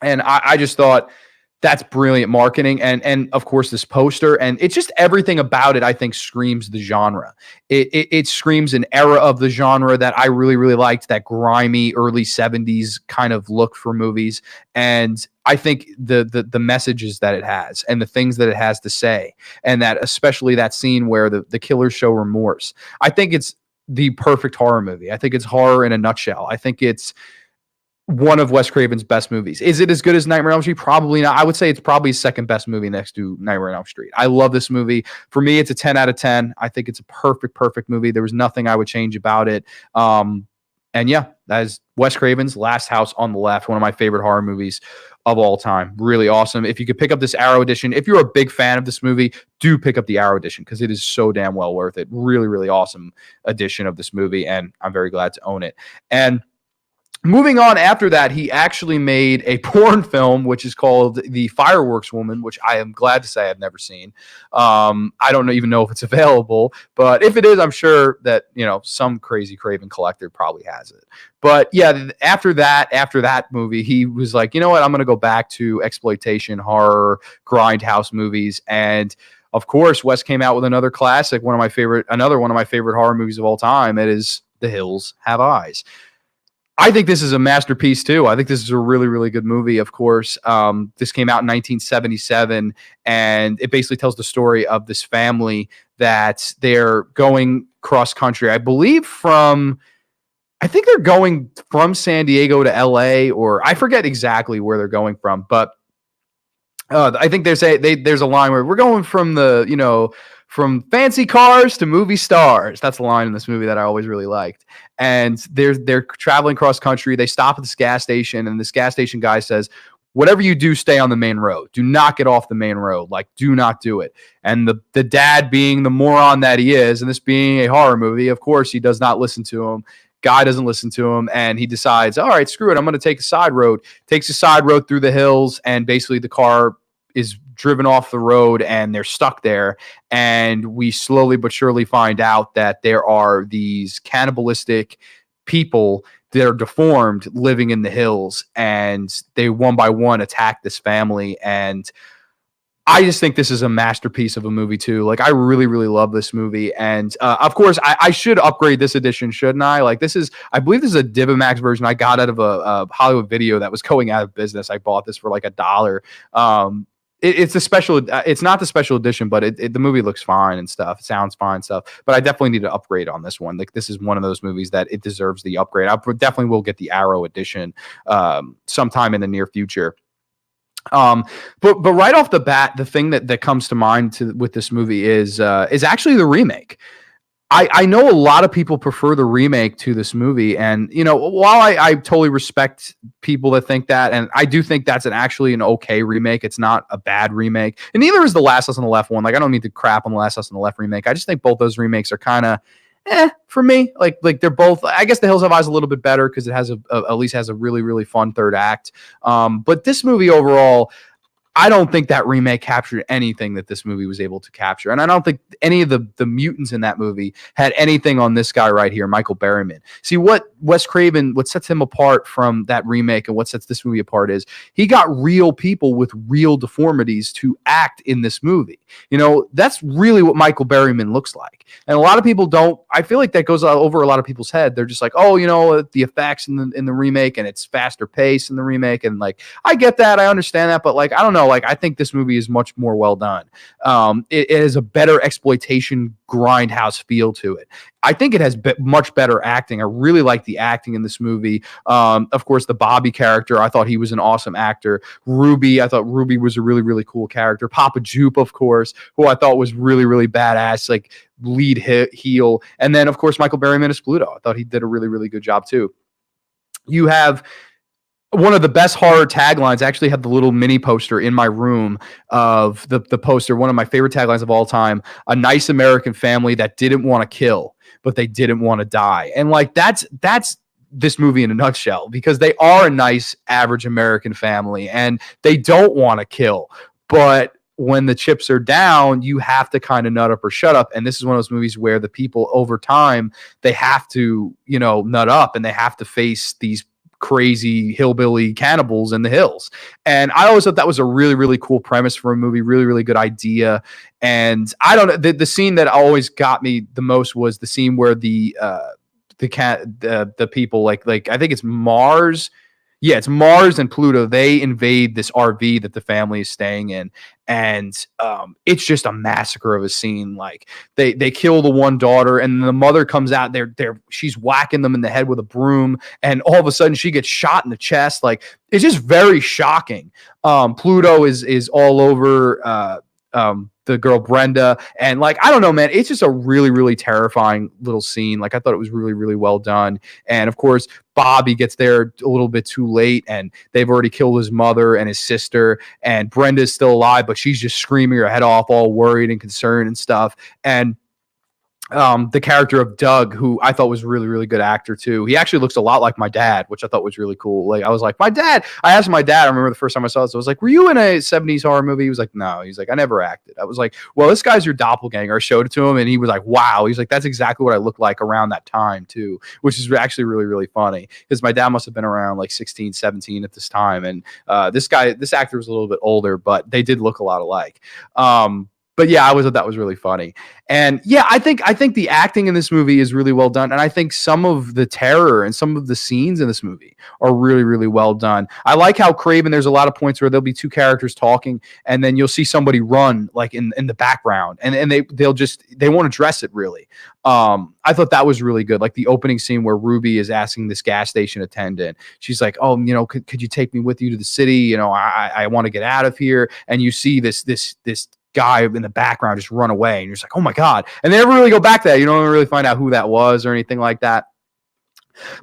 And I just thought that's brilliant marketing. And of course, this poster, and it's just everything about it, I think, screams the genre. It screams an era of the genre that I really, really liked, that grimy early 70s kind of look for movies. And I think the messages that it has and the things that it has to say, and that especially that scene where the killers show remorse. I think it's the perfect horror movie. I think it's horror in a nutshell. I think it's one of Wes Craven's best movies. Is it as good as Nightmare on Elm Street? Probably not. I would say it's probably his second best movie next to Nightmare on Elm Street. I love this movie. For me, it's a 10 out of 10. I think it's a perfect movie. There was nothing I would change about it. And yeah, that is Wes Craven's Last House on the Left, one of my favorite horror movies of all time. Really awesome. If you could pick up this Arrow edition, if you're a big fan of this movie, do pick up the Arrow edition because it is so damn well worth it. Really, really awesome edition of this movie, and I'm very glad to own it. And moving on after that, he actually made a porn film, which is called The Fireworks Woman, which I am glad to say I've never seen. I don't even know if it's available, but if it is, I'm sure that, some crazy Craven collector probably has it. But yeah, after that movie, he was like, you know what? I'm going to go back to exploitation, horror, grindhouse movies. And of course, Wes came out with another classic, another one of my favorite horror movies of all time. It is The Hills Have Eyes. I think this is a masterpiece too. I think this is a really, really good movie. Of course, this came out in 1977, and it basically tells the story of this family that they're going cross country. I think they're going from San Diego to LA, or I forget exactly where they're going from, but I think there's a line where we're going from from fancy cars to movie stars. That's the line in this movie that I always really liked. And they're traveling cross country. They stop at this gas station, and this gas station guy says, whatever you do, stay on the main road. Do not get off the main road. Like, do not do it. And the dad, being the moron that he is, and this being a horror movie, of course, he does not listen to him. Guy doesn't listen to him, and he decides, all right, screw it, I'm going to take a side road. Takes a side road through the hills, and basically the car is driven off the road, and they're stuck there. And we slowly but surely find out that there are these cannibalistic people that are deformed living in the hills, and they one by one attack this family. And I just think this is a masterpiece of a movie too. Like I really, really love this movie, and of course, I should upgrade this edition, shouldn't I? Like this is, I believe this is a Divimax version I got out of a Hollywood Video that was going out of business. I bought this for like $1. It's a special. It's not the special edition, but the movie looks fine and stuff. It sounds fine and stuff. But I definitely need to upgrade on this one. Like this is one of those movies that it deserves the upgrade. I definitely will get the Arrow edition sometime in the near future. But right off the bat, the thing that comes to mind with this movie is actually the remake. I know a lot of people prefer the remake to this movie, and while I totally respect people that think that, and I do think that's actually an okay remake. It's not a bad remake, and neither is the Last Us on the Left one. Like I don't need to crap on the Last Us on the Left remake. I just think both those remakes are kind of for me. Like they're both. I guess The Hills Have Eyes a little bit better because it has at least has a really, really fun third act. But this movie overall, I don't think that remake captured anything that this movie was able to capture. And I don't think any of the mutants in that movie had anything on this guy right here, Michael Berryman. See, what Wes Craven, what sets him apart from that remake and what sets this movie apart is he got real people with real deformities to act in this movie. That's really what Michael Berryman looks like. And a lot of people don't, I feel like that goes over a lot of people's head. They're just like, oh, the effects in the remake and it's faster pace in the remake. And like, I get that. I understand that. But like, I don't know. Like, I think this movie is much more well done. It has a better exploitation grindhouse feel to it. I think it has much better acting. I really like the acting in this movie. Of course, the Bobby character, I thought he was an awesome actor. Ruby, I thought Ruby was a really, really cool character. Papa Jupe, of course, who I thought was really, really badass, like lead heel. And then, of course, Michael Berryman as Pluto. I thought he did a really, really good job, too. You have one of the best horror taglines. I actually have the little mini poster in my room of the poster. One of my favorite taglines of all time: a nice American family that didn't want to kill, but they didn't want to die. And like, that's this movie in a nutshell, because they are a nice average American family and they don't want to kill, but when the chips are down, you have to kind of nut up or shut up. And this is one of those movies where the people over time, they have to, nut up and they have to face these crazy hillbilly cannibals in the hills. And I always thought that was a really, really cool premise for a movie, really, really good idea. And I don't know, the scene that always got me the most was the scene where the people like I think it's Mars. Yeah, it's Mars and Pluto. They invade this RV that the family is staying in, and it's just a massacre of a scene. Like they kill the one daughter, and the mother comes out. She's whacking them in the head with a broom, and all of a sudden she gets shot in the chest. Like it's just very shocking. Pluto is all over the girl Brenda, and like I don't know, man, it's just a really, really terrifying little scene. Like I thought it was really, really well done. And of course, Bobby gets there a little bit too late, and they've already killed his mother and his sister, and Brenda's still alive, but she's just screaming her head off, all worried and concerned and stuff. And the character of Doug, who I thought was a really, really good actor too. He actually looks a lot like my dad, which I thought was really cool. Like I was like, my dad. I asked my dad. I remember the first time I saw this. I was like, "Were you in a '70s horror movie?" He was like, "No." He's like, "I never acted." I was like, "Well, this guy's your doppelganger." I showed it to him, and he was like, "Wow." He's like, "That's exactly what I looked like around that time too," which is actually really, really funny because my dad must have been around like 16, 17 at this time, and this actor was a little bit older, but they did look a lot alike. But yeah, I always thought that was really funny. And yeah, I think the acting in this movie is really well done. And I think some of the terror and some of the scenes in this movie are really, really well done. I like how Craven, there's a lot of points where there'll be two characters talking and then you'll see somebody run like in the background and they won't address it really. I thought that was really good. Like the opening scene where Ruby is asking this gas station attendant, she's like, "Oh, could you take me with you to the city? I want to get out of here." And you see this guy in the background just run away, and you're just like, "Oh my god!" And they never really go back to that. You don't really find out who that was or anything like that.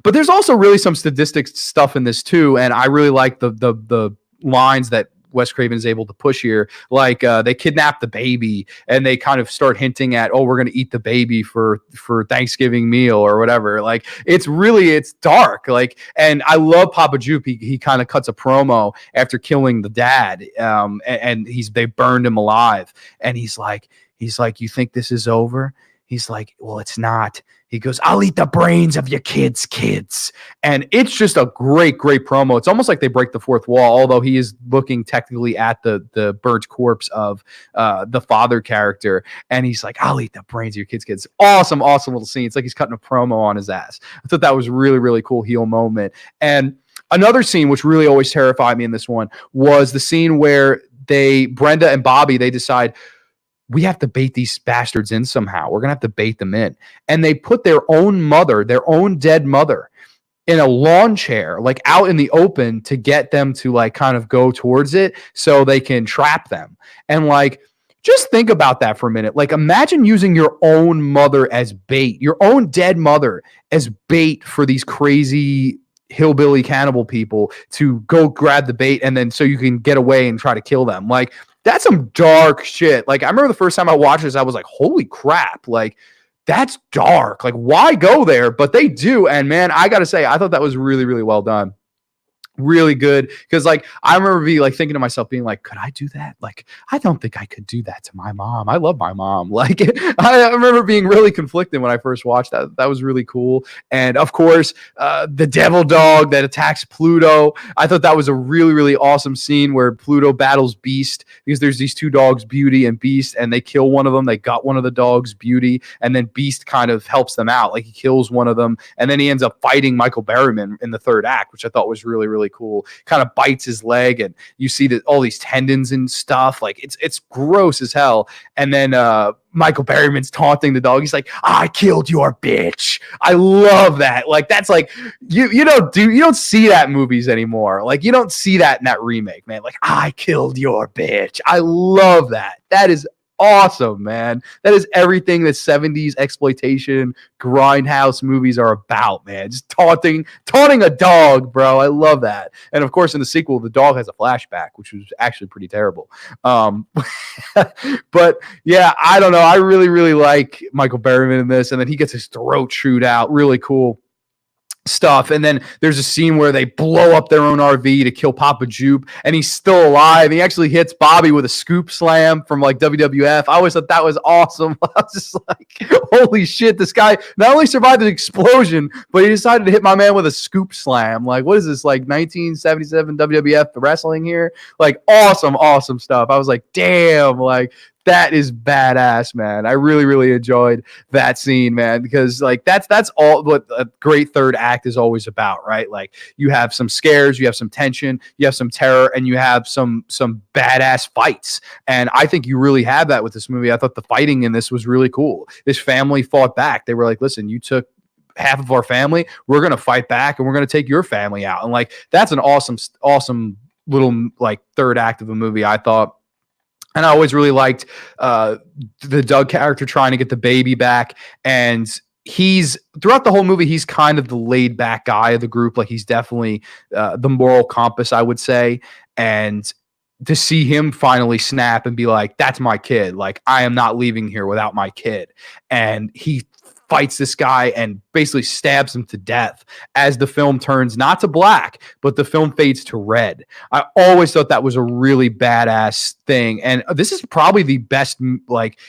But there's also really some statistics stuff in this too, and I really like the lines that Wes Craven is able to push here. Like they kidnap the baby, and they kind of start hinting at, "Oh, we're going to eat the baby for Thanksgiving meal or whatever." Like it's dark. Like, and I love Papa Jupe. He kind of cuts a promo after killing the dad, and they burned him alive, and he's like, "You think this is over?" he's like, well, it's not. He goes, I'll eat the brains of your kids. And it's just a great promo. It's almost like they break the fourth wall, although he is looking technically at the burnt corpse of the father character. And he's like, I'll eat the brains of your kids. Awesome little scene. It's like he's cutting a promo on his ass. I thought that was really cool heel moment. And another scene which really always terrified me in this one was the scene where Brenda and Bobby, they decide, we have to bait these bastards in somehow. We're going to have to bait them in. And they put their own mother, their own dead mother, in a lawn chair, like out in the open, to get them to like kind of go towards it so they can trap them. And like, just think about that for a minute. Like, imagine using your own mother as bait, your own dead mother as bait for these crazy hillbilly cannibal people to go grab the bait, and then so you can get away and try to kill them. Like, that's some dark shit. Like, I remember the first time I watched this, I was like, holy crap. Like, that's dark. Like, why go there? But they do. And man, I got to say, I thought that was really well done. Really good, because like I remember thinking to myself, being like, could I do that? Like, I don't think I could do that to my mom. I love my mom. Like, I remember being really conflicted when I first watched that. That was really cool. And of course, the devil dog that attacks Pluto. I thought that was a really awesome scene where Pluto battles Beast, because there's these two dogs, Beauty and Beast, and they kill one of them. They got one of the dogs, Beauty, and then Beast kind of helps them out. Like, he kills one of them, and then he ends up fighting Michael Berryman in the third act, which I thought was really cool. Kind of bites his leg, and you see that all these tendons and stuff. Like, it's gross as hell. And then Michael Berryman's taunting the dog. He's like, I killed your bitch. I love that. Like, that's like, you don't see that in movies anymore. Like, you don't see that in that remake, man. Like, I killed your bitch. I love that. That is awesome, man. That is everything that 70s exploitation grindhouse movies are about, man. Just taunting a dog, bro. I love that. And of course, in the sequel, the dog has a flashback, which was actually pretty terrible. But yeah, I don't know. I really like Michael Berryman in this, and then he gets his throat chewed out. Really cool stuff. And then there's a scene where they blow up their own RV to kill Papa Jupe, and he's still alive. He actually hits Bobby with a scoop slam from like WWF. I always thought that was awesome. I was just like, holy shit, this guy not only survived the explosion, but he decided to hit my man with a scoop slam. Like, what is this, like 1977 WWF wrestling here? Like, awesome stuff. I was like, damn, like, that is badass, man. I really enjoyed that scene, man, because like that's all what a great third act is always about, right? Like, you have some scares, you have some tension, you have some terror, and you have some badass fights. And I think you really have that with this movie. I thought the fighting in this was really cool. This family fought back. They were like, listen, you took half of our family, we're going to fight back, and we're going to take your family out. And like, that's an awesome little like third act of a movie, I thought. And I always really liked the Doug character trying to get the baby back. And he's throughout the whole movie, he's kind of the laid back guy of the group. Like, he's definitely the moral compass, I would say. And to see him finally snap and be like, that's my kid. Like, I am not leaving here without my kid. And he fights this guy and basically stabs him to death as the film turns not to black, but the film fades to red. I always thought that was a really badass thing. And this is probably the best, like,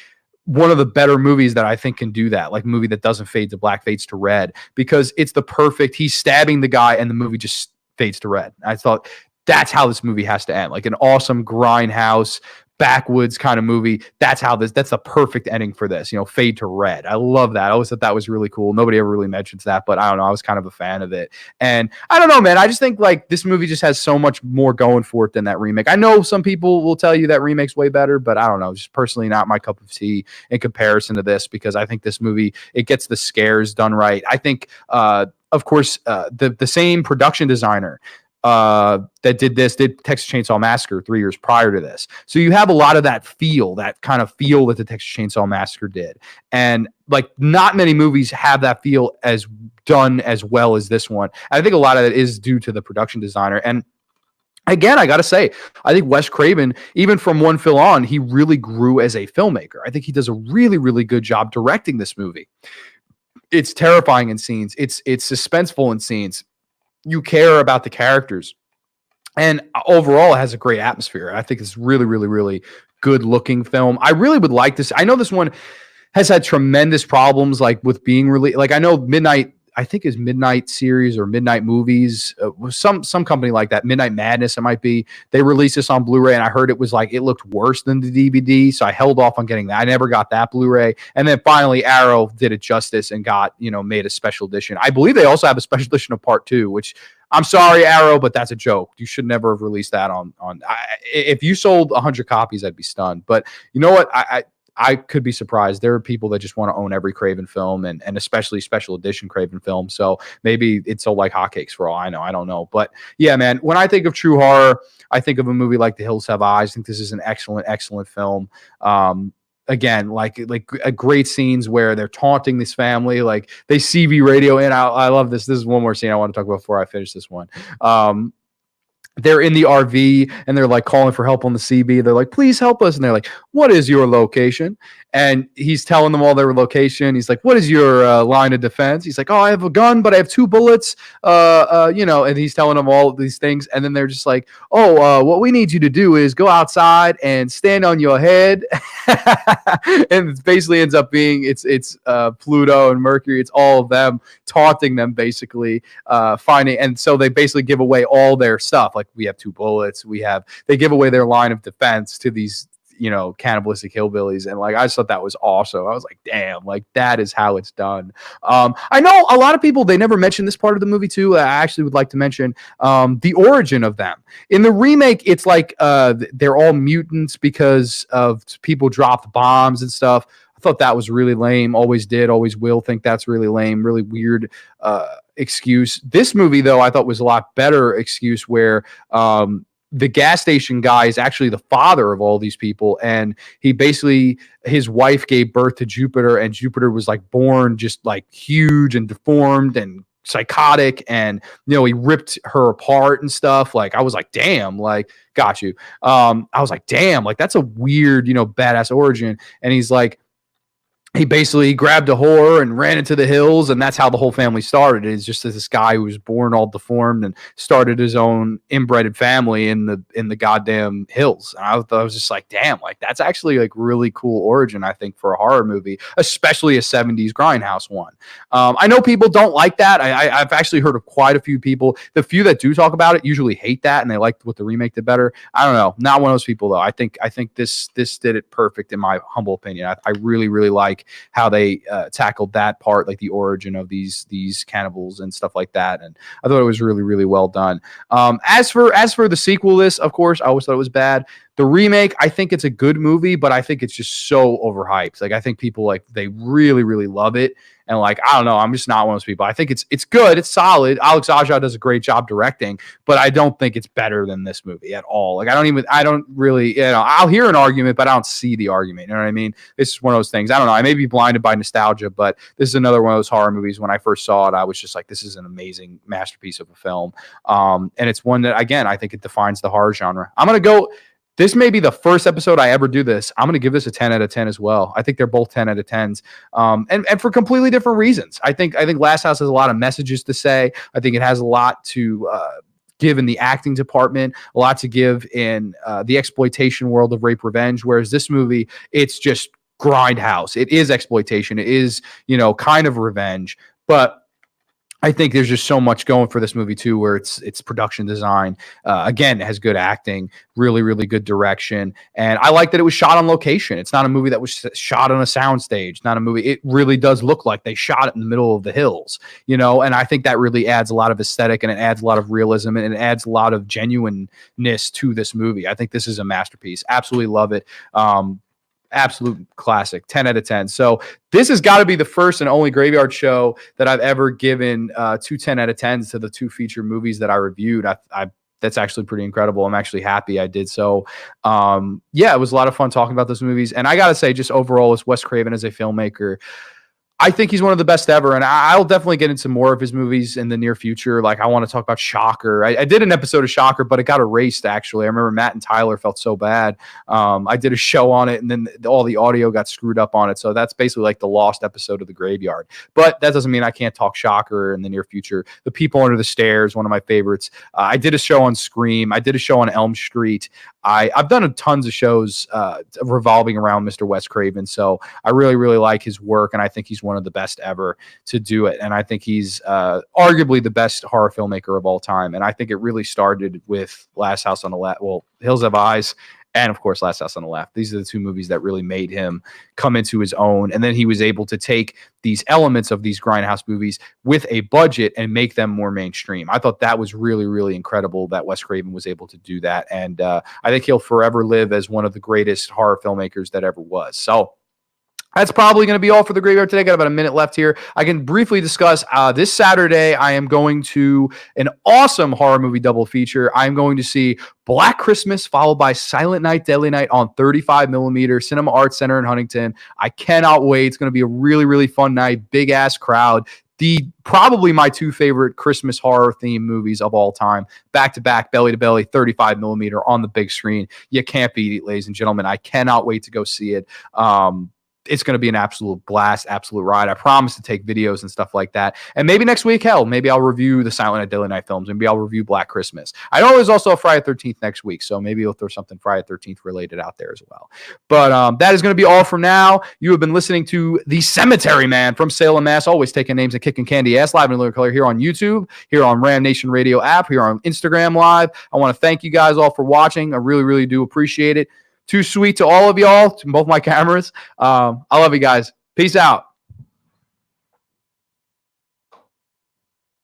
one of the better movies that I think can do that, like a movie that doesn't fade to black, fades to red, because it's the perfect, he's stabbing the guy and the movie just fades to red. I thought that's how this movie has to end, like an awesome grindhouse backwoods kind of movie. That's the perfect ending for this, fade to red. I love that. I always thought that was really cool. Nobody ever really mentions that, but I don't know, I was kind of a fan of it. And I don't know, man, I just think like this movie just has so much more going for it than that remake. I know some people will tell you that remake's way better, but I don't know, just personally not my cup of tea in comparison to this, because I think this movie, it gets the scares done right. I think of course the same production designer that did Texas Chainsaw Massacre 3 years prior to this. So you have a lot of that kind of feel that the Texas Chainsaw Massacre did. And like, not many movies have that feel as done as well as this one. And I think a lot of it is due to the production designer. And again, I got to say, I think Wes Craven, even from One Film On, he really grew as a filmmaker. I think he does a really good job directing this movie. It's terrifying in scenes. It's suspenseful in scenes. You care about the characters, and overall it has a great atmosphere. I think it's really good looking film. I really would like this. I know this one has had tremendous problems like with being released. Like I know Midnight, I think is Midnight Series or Midnight Movies, some company like that, Midnight Madness it might be. They released this on Blu-ray, and I heard it was like it looked worse than the DVD, so I held off on getting that. I never got that Blu-ray, and then finally Arrow did it justice and got made a special edition. I believe they also have a special edition of Part 2, which I'm sorry Arrow, but that's a joke. You should never have released that on. If you sold 100 copies, I'd be stunned. But you know what? I could be surprised. There are people that just want to own every Craven film and especially special edition Craven film. So maybe it's sold like hotcakes for all I know. I don't know. But yeah, man, when I think of true horror, I think of a movie like The Hills Have Eyes. I think this is an excellent, excellent film. Again, like great scenes where they're taunting this family, like they CB radio in. I love this. This is one more scene I want to talk about before I finish this one. They're in the RV and they're like calling for help on the CB. They're like, please help us. And they're like, what is your location? And he's telling them all their location. He's like, what is your line of defense? He's like, oh, I have a gun, but I have 2 bullets. And he's telling them all of these things. And then they're just like, what we need you to do is go outside and stand on your head. And it basically ends up being it's Pluto and Mercury. It's all of them taunting them, basically finding. And so they basically give away all their stuff. Like we have 2 bullets. They give away their line of defense to these cannibalistic hillbillies, and like I just thought that was awesome. I was like, damn, like that is how it's done. I know a lot of people, they never mention this part of the movie too. I actually would like to mention the origin of them. In the remake, it's like they're all mutants because of people dropped bombs and stuff. I thought that was really lame. Always did, always will think that's really lame, really weird excuse. This movie though, I thought was a lot better excuse where the gas station guy is actually the father of all these people. And his wife gave birth to Jupiter, and Jupiter was like born just like huge and deformed and psychotic. And, he ripped her apart and stuff. Like, I was like, damn, like, got you. I was like, damn, like that's a weird, badass origin. And he's like, he basically grabbed a whore and ran into the hills, and that's how the whole family started. It's just this guy who was born all deformed and started his own inbred family in the goddamn hills. And I was just like, damn, like that's actually like really cool origin, I think, for a horror movie, especially a 70s grindhouse one. I know people don't like that. I've actually heard of quite a few people. The few that do talk about it usually hate that, and they like what the remake did better. I don't know. Not one of those people though. I think this did it perfect in my humble opinion. I really, really like how they tackled that part, like the origin of these cannibals and stuff like that. And I thought it was really, really well done. As for the sequel, this, of course, I always thought it was bad. The remake, I think it's a good movie, but I think it's just so overhyped. Like, I think people like they really, really love it. And like, I don't know, I'm just not one of those people. I think it's good, it's solid. Alex Aja does a great job directing, but I don't think it's better than this movie at all. Like, I don't really, I'll hear an argument, but I don't see the argument. You know what I mean? It's just one of those things. I don't know. I may be blinded by nostalgia, but this is another one of those horror movies. When I first saw it, I was just like, this is an amazing masterpiece of a film. And it's one that, again, I think it defines the horror genre. This may be the first episode I ever do this. I'm going to give this a 10 out of 10 as well. I think they're both 10 out of 10s. And for completely different reasons. I think Last House has a lot of messages to say. I think it has a lot to give in the acting department, a lot to give in the exploitation world of rape revenge. Whereas this movie, it's just grindhouse. It is exploitation. It is, kind of revenge. But I think there's just so much going for this movie too, where it's production design. Again, it has good acting, really, really good direction. And I like that it was shot on location. It's not a movie that was shot on a soundstage, not a movie. It really does look like they shot it in the middle of the hills, and I think that really adds a lot of aesthetic, and it adds a lot of realism, and it adds a lot of genuineness to this movie. I think this is a masterpiece. Absolutely love it. Absolute classic, 10 out of 10. So this has got to be the first and only Graveyard Show that I've ever given 2 10 out of 10s to the 2 feature movies that I reviewed. That's actually pretty incredible. I'm actually happy I did so. It was a lot of fun talking about those movies. And I got to say, just overall, as Wes Craven as a filmmaker, I think he's one of the best ever, and I'll definitely get into more of his movies in the near future. Like, I want to talk about Shocker. I did an episode of Shocker, but it got erased, actually. I remember Matt and Tyler felt so bad. I did a show on it, and then all the audio got screwed up on it, so that's basically like the lost episode of The Graveyard. But that doesn't mean I can't talk Shocker in the near future. The People Under the Stairs, one of my favorites. I did a show on Scream. I did a show on Elm Street. I've done tons of shows revolving around Mr. Wes Craven, so I really, really like his work, and I think he's one of the best ever to do it. And I think he's arguably the best horror filmmaker of all time. And I think it really started with Last House on the Left, well, Hills Have Eyes, and of course Last House on the Left. These are the two movies that really made him come into his own. And then he was able to take these elements of these grindhouse movies with a budget and make them more mainstream. I thought that was really, really incredible that Wes Craven was able to do that. And I think he'll forever live as one of the greatest horror filmmakers that ever was. So that's probably going to be all for the graveyard today. Got about a minute left here. I can briefly discuss this Saturday. I am going to an awesome horror movie double feature. I'm going to see Black Christmas followed by Silent Night, Deadly Night on 35 millimeter Cinema Arts Center in Huntington. I cannot wait. It's going to be a really, really fun night. Big ass crowd. Probably my two favorite Christmas horror theme movies of all time, back to back, belly to belly, 35 millimeter on the big screen. You can't beat it, ladies and gentlemen. I cannot wait to go see it. It's going to be an absolute blast, absolute ride. I promise to take videos and stuff like that. And maybe next week, hell, maybe I'll review the Silent Night, Deadly Night films. Maybe I'll review Black Christmas. I know there's also a Friday 13th next week, so maybe you'll throw something Friday 13th related out there as well. But that is going to be all from now. You have been listening to The Cemetery Man from Salem, Mass. Always taking names and kicking candy ass, live in living color here on YouTube, here on Ram Nation Radio app, here on Instagram Live. I want to thank you guys all for watching. I really, really do appreciate it. Too sweet to all of y'all, to both my cameras. I love you guys. Peace out.